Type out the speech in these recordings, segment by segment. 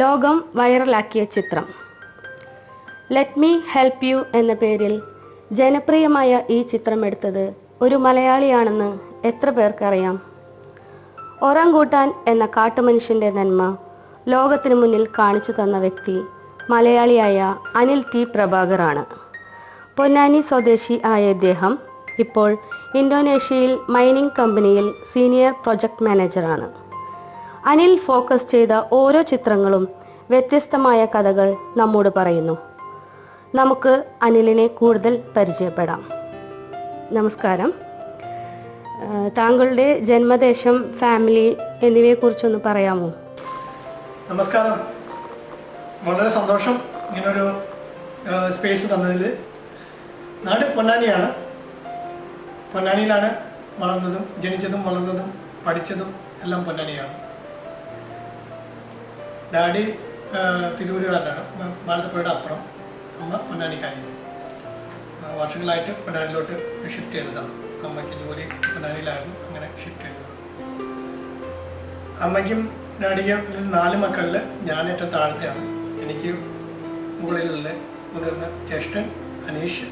ലോകം വൈറലാക്കിയ ചിത്രം let me help U എന്ന പേരിൽ ജനപ്രിയമായ ഈ ചിത്രം എടുത്തത് ഒരു മലയാളിയാണെന്ന് എത്ര പേർക്കറിയാം? ഒറാങ്കൂട്ടാൻ എന്ന കാട്ടുമനുഷ്യന്റെ നന്മ ലോകത്തിനു മുന്നിൽ കാണിച്ചു തന്ന വ്യക്തി മലയാളിയായ അനിൽ ടി പ്രഭാകർ ആണ്. പൊന്നാനി സ്വദേശി ആയ ഇദ്ദേഹം ഇപ്പോൾ ഇന്തോനേഷ്യയിൽ മൈനിങ് കമ്പനിയിൽ സീനിയർ പ്രൊജക്ട് മാനേജറാണ്. അനിൽ ഫോക്കസ് ചെയ്ത ഓരോ ചിത്രങ്ങളും വ്യത്യസ്തമായ കഥകൾ നമ്മോട് പറയുന്നു. നമുക്ക് അനിലിനെ കൂടുതൽ പരിചയപ്പെടാം. നമസ്കാരം. താങ്കളുടെ ജന്മദേശം, ഫാമിലി എന്നിവയെക്കുറിച്ചൊന്ന് പറയാമോ? നമസ്കാരം. വളരെ സന്തോഷം ഇങ്ങനൊരു സ്പേസ് തന്നതിൽ. നാട് പൊന്നാനിയാണ്. പൊന്നാനിയിലാണ് വളർന്നതും ജനിച്ചതും വളർന്നതും പഠിച്ചതും എല്ലാം പൊന്നാനിയാണ്. ഡാഡി തിരൂരുകാരനാണ്, ഭാരതപ്പുഴയുടെ അപ്പുറം. അമ്മ പൊന്നാനിക്കാരിയാണ്. വർഷങ്ങളായിട്ട് പൊന്നാനിയിലോട്ട് ഷിഫ്റ്റ് ചെയ്തതാണ്. അമ്മയ്ക്ക് ജോലി പൊന്നാനിയിലായിരുന്നു, അങ്ങനെ ഷിഫ്റ്റ് ചെയ്തതാണ്. അമ്മയ്ക്കും ഡാഡിക്കും 4 മക്കളിൽ ഞാൻ ഏറ്റവും താഴത്തെയാണ്. എനിക്ക് മുകളിലുള്ള മുതിർന്ന ജ്യേഷ്ഠൻ അനീഷ്,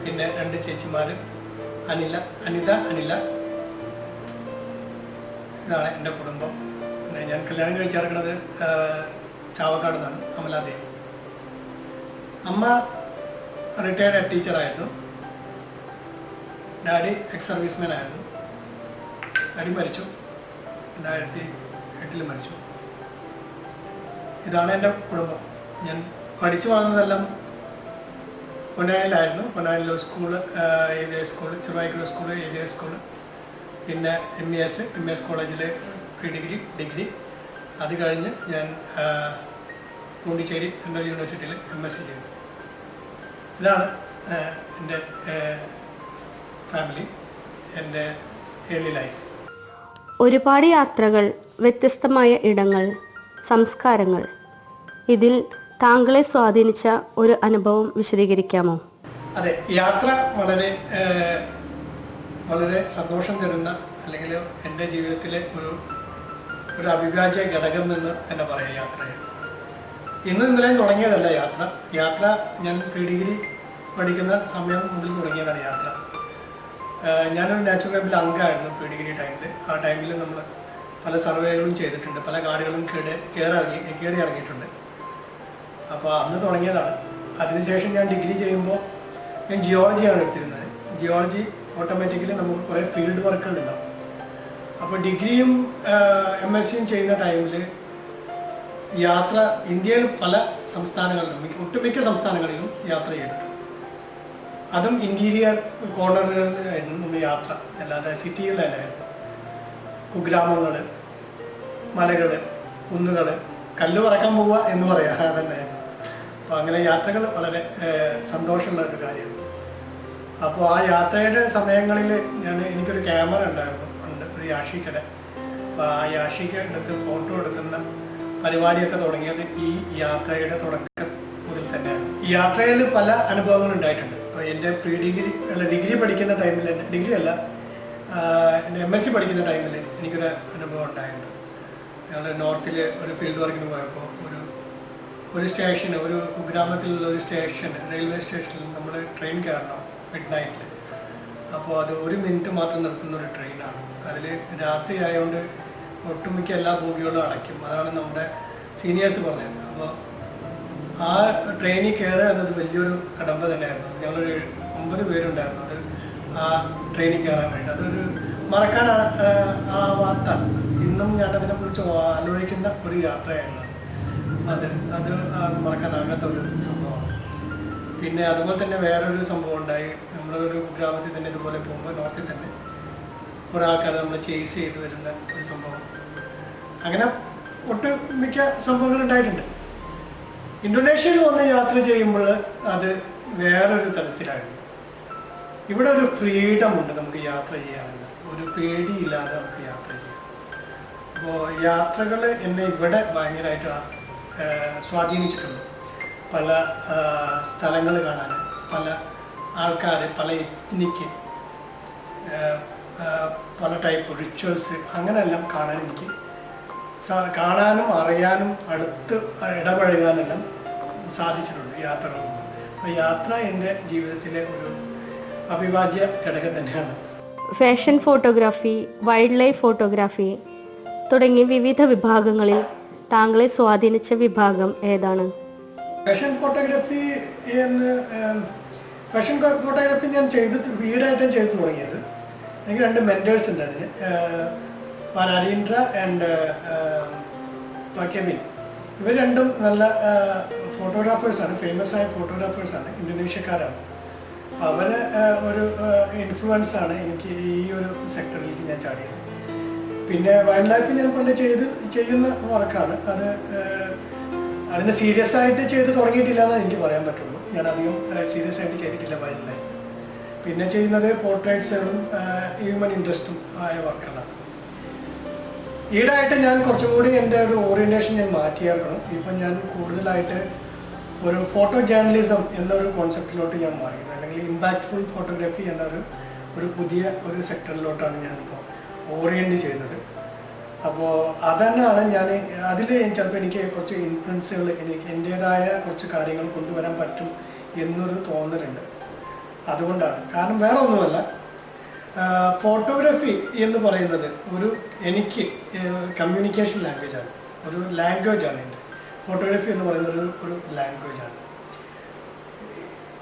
പിന്നെ 2 ചേച്ചിമാർ അനിത അനില. ഇതാണ് എൻ്റെ കുടുംബം. ഞാൻ കല്യാണം കഴിച്ചിറക്കുന്നത് ചാവക്കാട് നിന്നാണ്, അമലാദേവി. അമ്മ റിട്ടയർഡ് ഹെഡ് ടീച്ചറായിരുന്നു. ഡാഡി എക്സ് സർവീസ്മാൻ ആയിരുന്നു. ഡാഡി മരിച്ചു, 2008 മരിച്ചു. ഇതാണ് എൻ്റെ കുടുംബം. ഞാൻ പഠിച്ചു വളർന്നതെല്ലാം പൊന്നാനിയിലായിരുന്നു. പൊന്നാനിയിലെ സ്കൂള്, AVS സ്കൂള്, ചെറുവായിക്കുള്ള സ്കൂള്, AVS സ്കൂള്, പിന്നെ MES കോളേജിൽ പ്രീ ഡിഗ്രി. അത് കഴിഞ്ഞ് ഞാൻ പോണ്ടിച്ചേരി സെൻട്രൽ യൂണിവേഴ്സിറ്റിയിൽ MSc ചെയ്തു. ഇതാണ് എൻ്റെ ഫാമിലി, എൻ്റെ ഏർലി ലൈഫ്. ഒരുപാട് യാത്രകൾ, വ്യത്യസ്തമായ ഇടങ്ങൾ, സംസ്കാരങ്ങൾ. ഇതിൽ താങ്കളെ സ്വാധീനിച്ച ഒരു അനുഭവം വിശദീകരിക്കാമോ? അതെ, യാത്ര വളരെ വളരെ സന്തോഷം തരുന്ന, അല്ലെങ്കിൽ എൻ്റെ ജീവിതത്തിലെ ഒരു അവിഭാജ്യ ഘടകം എന്ന് തന്നെ പറയാം യാത്രയെ. ഇന്നലെയും തുടങ്ങിയതല്ല യാത്ര. ഞാൻ പ്രീ ഡിഗ്രി പഠിക്കുന്ന സമയം മുതൽ തുടങ്ങിയതാണ് യാത്ര. ഞാനൊരു നാച്ചുറോപ്പത്തിൽ അംഗമായിരുന്നു പ്രീ ഡിഗ്രി ടൈമിൽ. ആ ടൈമിൽ നമ്മൾ പല സർവേകളും ചെയ്തിട്ടുണ്ട്, പല കാടുകളും കയറി ഇറങ്ങിയിട്ടുണ്ട്. അപ്പോൾ അന്ന് തുടങ്ങിയതാണ്. അതിനുശേഷം ഞാൻ ഡിഗ്രി ചെയ്യുമ്പോൾ ഞാൻ ജിയോളജിയാണ് എടുത്തിരുന്നത്. ജിയോളജി ഓട്ടോമാറ്റിക്കലി നമുക്ക് കുറേ ഫീൽഡ് വർക്കുകൾ ഉണ്ടാവും. അപ്പോൾ ഡിഗ്രിയും MScയും ചെയ്യുന്ന ടൈമിൽ യാത്ര ഇന്ത്യയിൽ പല സംസ്ഥാനങ്ങളിലും, ഒട്ടുമിക്ക സംസ്ഥാനങ്ങളിലും യാത്ര ചെയ്തിട്ടുണ്ട്. അതും ഇൻറ്റീരിയർ കോർണറുകളിലായിരുന്നു നമ്മൾ യാത്ര, അല്ലാതെ സിറ്റികളിലായിരുന്നു. കുഗ്രാമങ്ങൾ, മലകൾ, കുന്നുകൾ, കല്ല് പറക്കാൻ പോവുക എന്ന് പറയാം, അതന്നെയായിരുന്നു. അപ്പോൾ അങ്ങനെ യാത്രകൾ വളരെ സന്തോഷമുള്ള ഒരു കാര്യമാണ്. അപ്പോൾ ആ യാത്രയുടെ സമയങ്ങളിൽ എനിക്കൊരു ക്യാമറ ഉണ്ടായിരുന്നു, ഒരു യാഷിക്കയുടെ. അപ്പോൾ ആ യാഷിക്ക എടുത്ത് ഫോട്ടോ എടുക്കുന്ന പരിപാടിയൊക്കെ തുടങ്ങിയത് ഈ യാത്രയുടെ തുടക്കം മുതൽ തന്നെയാണ്. ഈ യാത്രയിൽ പല അനുഭവങ്ങൾ ഉണ്ടായിട്ടുണ്ട്. അപ്പോൾ എൻ്റെ ഡിഗ്രി പഠിക്കുന്ന ടൈമിൽ തന്നെ, ഡിഗ്രി അല്ല, എൻ്റെ MSc പഠിക്കുന്ന ടൈമിൽ എനിക്കൊരു അനുഭവം ഉണ്ടായിട്ടുണ്ട്. ഞങ്ങൾ നോർത്തിൽ ഒരു ഫീൽഡ് വർക്കിന് പോയപ്പോൾ ഒരു സ്റ്റേഷൻ, ഒരു കുഗ്രാമത്തിലുള്ള ഒരു സ്റ്റേഷൻ, റെയിൽവേ സ്റ്റേഷനിൽ നമ്മൾ ട്രെയിൻ കയറണം മിഡ് നൈറ്റിൽ. അപ്പോൾ അത് 1 മിനിറ്റ് മാത്രം നിർത്തുന്ന ഒരു ട്രെയിനാണ്. അതിൽ രാത്രി ആയതുകൊണ്ട് ഒട്ടുമിക്ക എല്ലാ ബോഗികളും അടയ്ക്കും. അതാണ് നമ്മുടെ സീനിയേഴ്സ് പറഞ്ഞത്. അപ്പോൾ ആ ട്രെയിനിൽ കയറുക എന്നത് വലിയൊരു കടമ്പ തന്നെയായിരുന്നു. ഞങ്ങളൊരു 9 പേരുണ്ടായിരുന്നു അത് ആ ട്രെയിനിൽ കയറാൻ വേണ്ടി. അതൊരു മറക്കാൻ ആവാത്ത, ഇന്നും ഞാനതിനെക്കുറിച്ച് ആലോചിക്കുന്ന ഒരു യാത്രയായിരുന്നു അത് മറക്കാനാകാത്ത ഒരു സംഭവമാണ്. പിന്നെ അതുപോലെ തന്നെ വേറൊരു സംഭവം ഉണ്ടായി. നമ്മളൊരു ഗ്രാമത്തിൽ തന്നെ ഇതുപോലെ പോകുമ്പോൾ നോർത്തിൽ തന്നെ കുറേ ആൾക്കാർ നമ്മൾ ചേസ് ചെയ്ത് വരുന്ന ഒരു സംഭവം. അങ്ങനെ ഒട്ടുമിക്ക സംഭവങ്ങൾ ഉണ്ടായിട്ടുണ്ട്. ഇന്തോനേഷ്യയിൽ വന്ന് യാത്ര ചെയ്യുമ്പോൾ അത് വേറൊരു തലത്തിലായിരുന്നു. ഇവിടെ ഒരു ഫ്രീഡം ഉണ്ട് നമുക്ക് യാത്ര ചെയ്യാനുള്ള, ഒരു പേടിയില്ലാതെ നമുക്ക് യാത്ര ചെയ്യാം. അപ്പോൾ യാത്രകൾ എന്നെ ഇവിടെ ഭയങ്കരമായിട്ട് സ്വാധീനിച്ചിട്ടുണ്ട്. പല സ്ഥലങ്ങൾ കാണാൻ, പല ആൾക്കാർ, പല എത്നിക്ക്, പല ടൈപ്പ് റിച്വൽസ് അങ്ങനെയെല്ലാം കാണാൻ എനിക്ക് കാണാനും അറിയാനും അടുത്ത് ഇടപഴകാനെല്ലാം സാധിച്ചിട്ടുണ്ട് യാത്രകൾ കൊണ്ട്. അപ്പോൾ യാത്ര എൻ്റെ ജീവിതത്തിലെ ഒരു അവിഭാജ്യ ഘടകം തന്നെയാണ്. Fashion photography, wild life photography തുടങ്ങിയ വിവിധ വിഭാഗങ്ങളിൽ താങ്കളെ സ്വാധീനിച്ച വിഭാഗം ഏതാണ്? ഫാഷൻ ഫോട്ടോഗ്രാഫി ഞാൻ വീടായിട്ടും ചെയ്തു തുടങ്ങിയത്. എനിക്ക് 2 മെൻറ്റേഴ്സ് ഉണ്ട് അതിന്, പരാരീന്ദ്ര ആൻഡ് കെവിൻ. ഇവർ രണ്ടും നല്ല ഫോട്ടോഗ്രാഫേഴ്സാണ്, ഫേമസ് ആയ ഫോട്ടോഗ്രാഫേഴ്സാണ്, ഇന്തോനേഷ്യക്കാരാണ്. അപ്പോൾ അവരെ ഒരു ഇൻഫ്ലുവൻസാണ് എനിക്ക് ഈ ഒരു സെക്ടറിലേക്ക് ഞാൻ ചാടിയത്. പിന്നെ വൈൽഡ് ലൈഫ് ഞാൻ കൊണ്ട് ചെയ്യുന്ന വർക്കാണ് അത്. അതിനെ സീരിയസ് ആയിട്ട് ചെയ്ത് തുടങ്ങിയിട്ടില്ല എന്ന് എനിക്ക് പറയാൻ പറ്റുള്ളൂ. ഞാൻ അധികം സീരിയസ് ആയിട്ട് ചെയ്തിട്ടില്ല വൈൽഡ് ലൈഫ്. പിന്നെ ചെയ്യുന്നത് പോർട്രേറ്റ്സുകളും ഹ്യൂമൻ ഇൻട്രസ്റ്റും ആയ വർക്കുകളാണ്. ഈടായിട്ട് ഞാൻ കുറച്ചും കൂടി എൻ്റെ ഒരു ഓറിയൻറ്റേഷൻ ഞാൻ മാറ്റിയേക്കണം. ഇപ്പം ഞാൻ കൂടുതലായിട്ട് ഒരു ഫോട്ടോ ജേർണലിസം എന്നൊരു കോൺസെപ്റ്റിലോട്ട് ഞാൻ മാറിയത്, അല്ലെങ്കിൽ ഇമ്പാക്റ്റ്ഫുൾ ഫോട്ടോഗ്രാഫി എന്നൊരു പുതിയ ഒരു സെക്ടറിലോട്ടാണ് ഞാനിപ്പോൾ ഓറിയൻറ്റ് ചെയ്യുന്നത്. അപ്പോൾ അതന്നെയാണ് ഞാൻ അതിൽ ചിലപ്പോൾ എനിക്ക് കുറച്ച് ഇൻഫ്ലുവൻസുകൾ, എനിക്ക് എൻ്റേതായ കുറച്ച് കാര്യങ്ങൾ കൊണ്ടുവരാൻ പറ്റും എന്നൊരു തോന്നലുണ്ട്. അതുകൊണ്ടാണ്, കാരണം വേറെ ഒന്നുമല്ല, ഫോട്ടോഗ്രാഫി എന്ന് പറയുന്നത് എനിക്ക് കമ്മ്യൂണിക്കേഷൻ ലാംഗ്വേജാണ്, ഒരു ലാംഗ്വേജാണ്. എൻ്റെ ഫോട്ടോഗ്രാഫി എന്ന് പറയുന്നത് ഒരു ലാംഗ്വേജാണ്.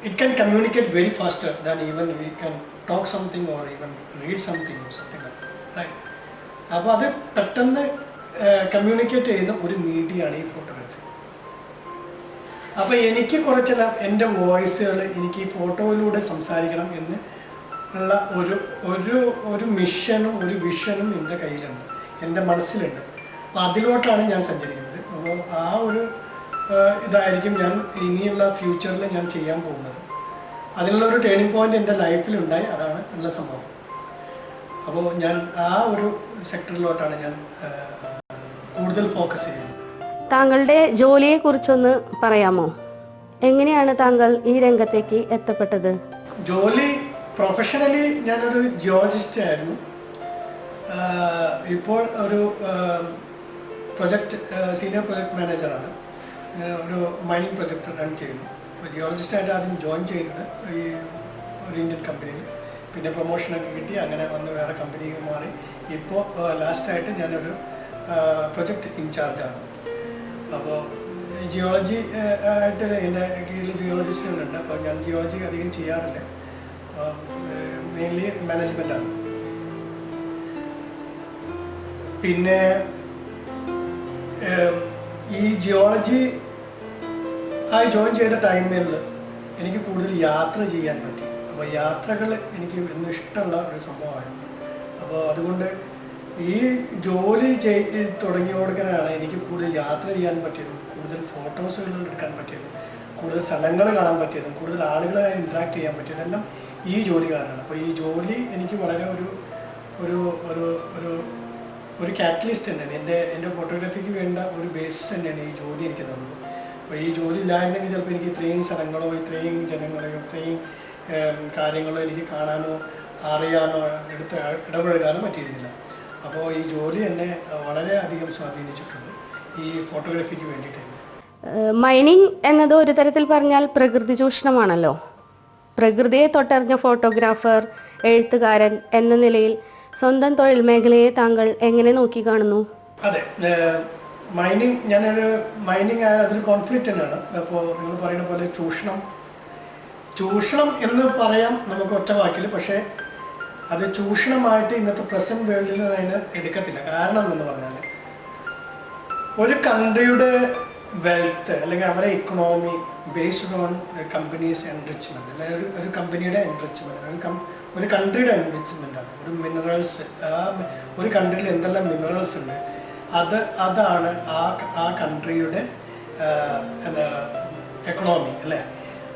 It can communicate very faster than even we can talk something or even read something or something right. അപ്പോൾ അത് പെട്ടെന്ന് കമ്മ്യൂണിക്കേറ്റ് ചെയ്യുന്ന ഒരു മീഡിയയാണ് ഈ ഫോട്ടോഗ്രാഫി. അപ്പോൾ എനിക്ക് കുറച്ചില്ല എൻ്റെ വോയിസുകൾ എനിക്ക് ഈ ഫോട്ടോയിലൂടെ സംസാരിക്കണം എന്ന് ഉള്ള ഒരു മിഷനും ഒരു വിഷനും എൻ്റെ കയ്യിലുണ്ട്, എൻ്റെ മനസ്സിലുണ്ട്. അപ്പോൾ അതിലോട്ടാണ് ഞാൻ സഞ്ചരിക്കുന്നത്. അപ്പോൾ ആ ഒരു ഇതായിരിക്കും ഞാൻ ഇനിയുള്ള ഫ്യൂച്ചറിൽ ഞാൻ ചെയ്യാൻ പോകുന്നത്. അതിനുള്ളൊരു ടേണിംഗ് പോയിന്റ് എൻ്റെ ലൈഫിലുണ്ടായി, അതാണ് ഉള്ള സംഭവം. അപ്പോൾ ഞാൻ ആ ഒരു സെക്ടറിലോട്ടാണ് ഞാൻ കൂടുതൽ ഫോക്കസ് ചെയ്യുന്നത്. താങ്കളുടെ ജോലിയെ കുറിച്ചൊന്ന് പറയാമോ? എങ്ങനെയാണ് താങ്കൾ ഈ രംഗത്തേക്ക് എത്തപ്പെട്ടത്? ജോലി പ്രൊഫഷണലി ഞാനൊരു ജിയോളജിസ്റ്റ് ആയിരുന്നു. ഇപ്പോൾ ഒരു സീനിയർ പ്രൊജക്ട് മാനേജറാണ്. ഒരു മൈനിങ് പ്രൊജക്ട് റൺ ചെയ്യുന്നു. ജിയോളജിസ്റ്റായിട്ട് ആദ്യം ജോയിൻ ചെയ്തത് ഒരു ഇന്ത്യൻ കമ്പനിയിൽ, പിന്നെ പ്രൊമോഷനൊക്കെ കിട്ടി, അങ്ങനെ വന്ന് വേറെ കമ്പനിയിൽ മാറി. ഇപ്പോൾ ലാസ്റ്റായിട്ട് ഞാനൊരു പ്രൊജക്ട് ഇൻചാർജാണ്. അപ്പോൾ ജിയോളജി ആയിട്ട് എൻ്റെ കീഴിൽ ജിയോളജിസ്റ്റുകളുണ്ട്. അപ്പോൾ ഞാൻ ജിയോളജി അധികം ചെയ്യാറില്ല, മെയിൻലി മാനേജ്മെൻറ്റാണ്. പിന്നെ ഈ ജിയോളജി ആയി ജോയിൻ ചെയ്ത ടൈമിൽ എനിക്ക് കൂടുതൽ യാത്ര ചെയ്യാൻ പറ്റി. അപ്പോൾ യാത്രകൾ എനിക്ക് ഇന്ന് ഇഷ്ടമുള്ള ഒരു സംഭവമായിരുന്നു. അപ്പോൾ അതുകൊണ്ട് ഈ ജോലി തുടങ്ങിയോടുക്കാനാണ് എനിക്ക് കൂടുതൽ യാത്ര ചെയ്യാൻ പറ്റിയതും, കൂടുതൽ ഫോട്ടോസുകൾ എടുക്കാൻ പറ്റിയതും, കൂടുതൽ സ്ഥലങ്ങൾ കാണാൻ പറ്റിയതും, കൂടുതൽ ആളുകളെ ഇൻട്രാക്ട് ചെയ്യാൻ പറ്റിയതെല്ലാം ഈ ജോലി കാരണമാണ്. അപ്പോൾ ഈ ജോലി എനിക്ക് വളരെ ഒരു കാറ്റലിസ്റ്റ് തന്നെയാണ്. എൻ്റെ ഫോട്ടോഗ്രാഫിക്ക് വേണ്ട ഒരു ബേസിസ് തന്നെയാണ് ഈ ജോലി എനിക്ക് തന്നത്. അപ്പോൾ ഈ ജോലി ഇല്ലായിരുന്നെങ്കിൽ ചിലപ്പോൾ എനിക്ക് ഇത്രയും സ്ഥലങ്ങളോ ഇത്രയും ജനങ്ങളെയോ ഇത്രയും കാര്യങ്ങളോ എനിക്ക് കാണാനോ അറിയാനോ ഇടപഴകാനോ പറ്റിയിരുന്നില്ല. അപ്പോൾ ഈ ജോലി എന്നെ വളരെയധികം സ്വാധീനിച്ചിട്ടുണ്ട് ഈ ഫോട്ടോഗ്രാഫിക്ക് വേണ്ടിയിട്ട്. മൈനിങ് എന്നത് ഒരു തരത്തിൽ പറഞ്ഞാൽ പ്രകൃതി ചൂഷണമാണല്ലോ. പ്രകൃതിയെ തൊട്ടറിഞ്ഞ ഫോട്ടോഗ്രാഫർ, എഴുത്തുകാരൻ എന്ന നിലയിൽ സ്വന്തം തൊഴിൽ മേഖലയെ താങ്കൾ എങ്ങനെ നോക്കി കാണുന്നു? അതെ, മൈനിങ് അതൊരു കോൺഫ്ലിക്റ്റ് തന്നെയാണ്. അപ്പോൾ നിങ്ങൾ പറയുന്ന പോലെ ചൂഷണം എന്ന് പറയാം നമുക്ക് ഒറ്റ വാക്കിൽ. പക്ഷേ അത് ചൂഷണമായിട്ട് ഇന്നത്തെ പ്രസന്റ് വേൾഡിൽ അതിനെ എടുക്കത്തില്ല. കാരണം എന്ന് പറഞ്ഞാൽ ഒരു കൺട്രിയുടെ വെൽത്ത് അല്ലെങ്കിൽ അവരുടെ economy based on companies enrichment, അല്ലെങ്കിൽ ഒരു കമ്പനിയുടെ എൻറിച്ച്മെന്റ്, ഒരു കൺട്രിയുടെ എൻറിച്ച്മെന്റ് ആണ്. ഒരു മിനറൽസ്, ഒരു കൺട്രിയിൽ എന്തെല്ലാം മിനറൽസ് ഉണ്ട് അതാണ് ആ കൺട്രിയുടെ എക്കണോമി അല്ലേ.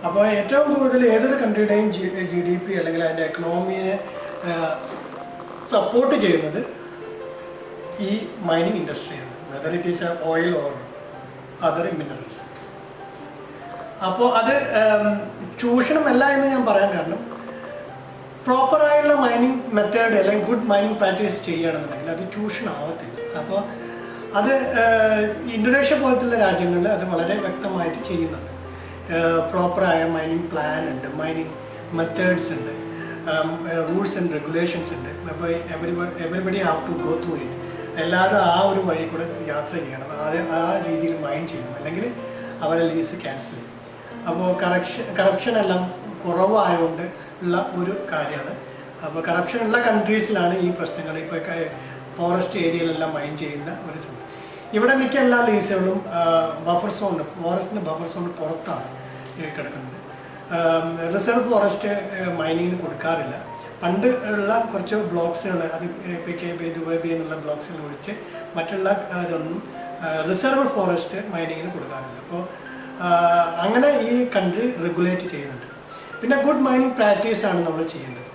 അപ്പോൾ ഏറ്റവും കൂടുതൽ ഏതൊരു കൺട്രിയുടെയും GDP അല്ലെങ്കിൽ അതിൻ്റെ എക്കണോമിയെ സപ്പോർട്ട് ചെയ്യുന്നത് ഈ മൈനിങ് ഇൻഡസ്ട്രിയാണ്, whether it is oil or other minerals. അപ്പോൾ അത് ചൂഷണമല്ല എന്ന് ഞാൻ പറയാൻ കാരണം പ്രോപ്പറായുള്ള മൈനിങ് മെത്തേഡ് അല്ലെങ്കിൽ ഗുഡ് മൈനിങ് പ്രാക്ടീസ് ചെയ്യുകയാണെന്നുണ്ടെങ്കിൽ അത് ട്യൂഷൻ ആവത്തില്ല. അപ്പോൾ അത് ഇന്തോനേഷ്യ പോലത്തുള്ള രാജ്യങ്ങളിൽ അത് വളരെ വ്യക്തമായിട്ട് ചെയ്യുന്നുണ്ട്. പ്രോപ്പറായ മൈനിങ് പ്ലാൻ ഉണ്ട്, മൈനിങ് മെത്തേഡ്സ് ഉണ്ട്, റൂൾസ് ആൻഡ് റെഗുലേഷൻസ് ഉണ്ട്. അപ്പോൾ everybody have to go through it. എല്ലാവരും ആ ഒരു വഴി കൂടെ യാത്ര ചെയ്യണം, ആ രീതിയിൽ മൈൻ ചെയ്യണം, അല്ലെങ്കിൽ അവരെ ലീസ് ക്യാൻസൽ ചെയ്യും. അപ്പോൾ കറപ്ഷൻ എല്ലാം കുറവായതുകൊണ്ട് ഉള്ള ഒരു കാര്യമാണ്. അപ്പോൾ കറപ്ഷൻ ഉള്ള കൺട്രീസിലാണ് ഈ പ്രശ്നങ്ങൾ. ഇപ്പോൾ ഫോറസ്റ്റ് ഏരിയയിലെല്ലാം മൈൻ ചെയ്യുന്ന ഒരു സംഭവം. ഇവിടെ മിക്ക എല്ലാ ലീസുകളും ബഫർ സോൺ, ഫോറസ്റ്റിൻ്റെ ബഫർ സോൺ പുറത്താണ് കിടക്കുന്നത്. റിസർവ് ഫോറസ്റ്റ് മൈനിങ്ങിന് കൊടുക്കാറില്ല. പണ്ട് ഉള്ള കുറച്ച് ബ്ലോക്സുകൾ, അത് PKB, ദുബൈബി എന്നുള്ള ബ്ലോക്സുകൾ ഒഴിച്ച് മറ്റുള്ള ഇതൊന്നും റിസർവ് ഫോറസ്റ്റ് മൈനിങ്ങിന് കൊടുക്കാറില്ല. അപ്പോൾ അങ്ങനെ ഈ കൺട്രി റെഗുലേറ്റ് ചെയ്യുന്നുണ്ട്. പിന്നെ ഗുഡ് മൈനിങ് പ്രാക്ടീസാണ് നമ്മൾ ചെയ്യേണ്ടത്.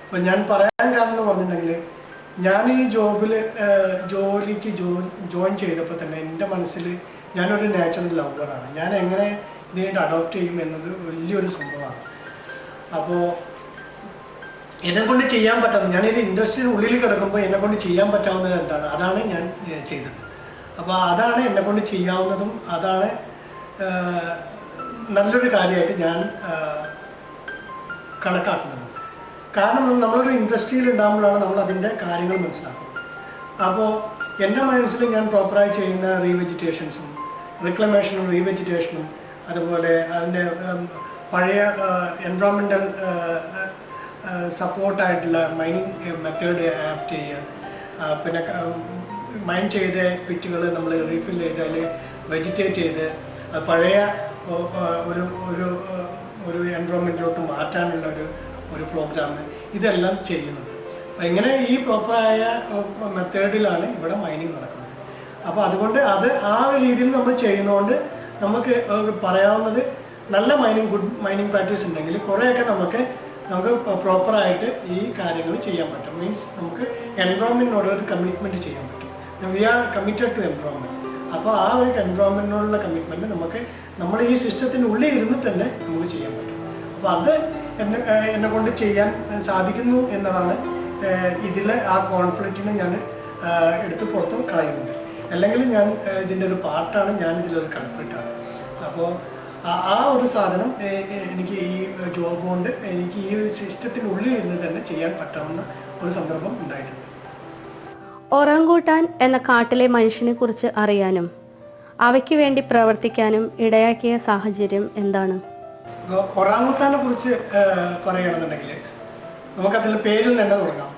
അപ്പോൾ ഞാൻ പറയാൻ കാരണം എന്ന് പറഞ്ഞിട്ടുണ്ടെങ്കിൽ, ഞാൻ ഈ ജോലിക്ക് ജോയിൻ ചെയ്തപ്പോൾ തന്നെ എൻ്റെ മനസ്സിൽ ഞാനൊരു നാച്ചുറൽ ലവറാണ്. ഞാൻ എങ്ങനെ ഇതിനായിട്ട് അഡോപ്റ്റ് ചെയ്യും എന്നത് വലിയൊരു സംഭവമാണ്. അപ്പോൾ എന്നെക്കൊണ്ട് ചെയ്യാൻ പറ്റാവുന്ന, ഞാനൊരു ഇൻഡസ്ട്രിയുടെ ഉള്ളിൽ കിടക്കുമ്പോൾ എന്നെക്കൊണ്ട് ചെയ്യാൻ പറ്റാവുന്നത് എന്താണ്, അതാണ് ഞാൻ ചെയ്തത്. അപ്പോൾ അതാണ് എന്നെക്കൊണ്ട് ചെയ്യാവുന്നതും അതാണ് നല്ലൊരു കാര്യമായിട്ട് ഞാൻ കണക്കാക്കുന്നത്. കാരണം നമ്മളൊരു ഇൻഡസ്ട്രിയിൽ ഉണ്ടാകുമ്പോഴാണ് നമ്മൾ അതിൻ്റെ കാര്യങ്ങൾ മനസ്സിലാക്കുന്നത്. അപ്പോൾ എൻ്റെ മനസ്സിൽ ഞാൻ പ്രോപ്പറായി ചെയ്യുന്ന റീവെജിറ്റേഷൻസും റിക്ലമേഷനും റീവെജിറ്റേഷനും അതുപോലെ അതിൻ്റെ പഴയ എൻവയോൺമെൻ്റൽ സപ്പോർട്ടായിട്ടുള്ള മൈനിങ് മെത്തേഡ് ആപ്റ്റ് ചെയ്യുക, പിന്നെ മൈൻ ചെയ്ത പിറ്റുകൾ നമ്മൾ റീഫിൽ ചെയ്ത് അതിൽ വെജിറ്റേറ്റ് ചെയ്ത് അത് പഴയ ഒരു എൻവയോൺമെൻറ്റിലോട്ട് മാറ്റാനുള്ള ഒരു പ്രോഗ്രാം, ഇതെല്ലാം ചെയ്യുന്നത്. അപ്പം ഇങ്ങനെ ഈ പ്രോപ്പറായ മെത്തേഡിലാണ് ഇവിടെ മൈനിങ് നടക്കുന്നത്. അപ്പോൾ അതുകൊണ്ട് അത് ആ ഒരു രീതിയിൽ നമ്മൾ ചെയ്യുന്നതുകൊണ്ട് നമുക്ക് പറയാവുന്നത് നല്ല ഗുഡ് മൈനിങ് പ്രാക്ടീസ് ഉണ്ടെങ്കിൽ കുറേയൊക്കെ നമുക്ക് പ്രോപ്പറായിട്ട് ഈ കാര്യങ്ങൾ ചെയ്യാൻ പറ്റും. മീൻസ് നമുക്ക് എൻവയോൺമെൻറ്റിനോട് ഒരു കമ്മിറ്റ്മെൻറ്റ് ചെയ്യാൻ പറ്റും. We are committed to environment. അപ്പോൾ ആ ഒരു എൻവയോൺമെൻറ്റിനോടുള്ള കമ്മിറ്റ്മെൻറ്റ് നമുക്ക് നമ്മുടെ ഈ സിസ്റ്റത്തിനുള്ളിൽ ഇരുന്ന് തന്നെ നമുക്ക് ചെയ്യാൻ പറ്റും. അപ്പോൾ അത് എന്നെ കൊണ്ട് ചെയ്യാൻ സാധിക്കുന്നു എന്നതാണ് ഇതിലെ ആ കോൺഫ്ലിക്റ്റിനെ ഞാൻ എടുത്ത് പുറത്ത് കളയുന്നുണ്ട്. അല്ലെങ്കിൽ ഞാൻ ഇതിൻ്റെ ഒരു പാർട്ടാണ്, ഞാൻ ഇതിലൊരു കൾപ്രിറ്റാണ്. അപ്പോൾ ആ ഒരു സാധനം എനിക്ക് ഈ ജോബ് കൊണ്ട് എനിക്ക് ഈ സിസ്റ്റത്തിനുള്ളിൽ ഇരുന്ന് തന്നെ ചെയ്യാൻ പറ്റാവുന്ന ഒരു സന്ദർഭം ഉണ്ടായിട്ടുണ്ട്. ഒറാങ്കൂട്ടാൻ എന്ന കാട്ടിലെ മനുഷ്യനെ കുറിച്ച് അറിയാനും അവയ്ക്ക് വേണ്ടി പ്രവർത്തിക്കാനും ഇടയാക്കിയ സാഹചര്യം എന്താണ്? ഒറാങ്കൂത്താനെ കുറിച്ച് പറയുകയാണെന്നുണ്ടെങ്കിൽ നമുക്കതിൽ പേരിൽ തന്നെ തുടങ്ങാം.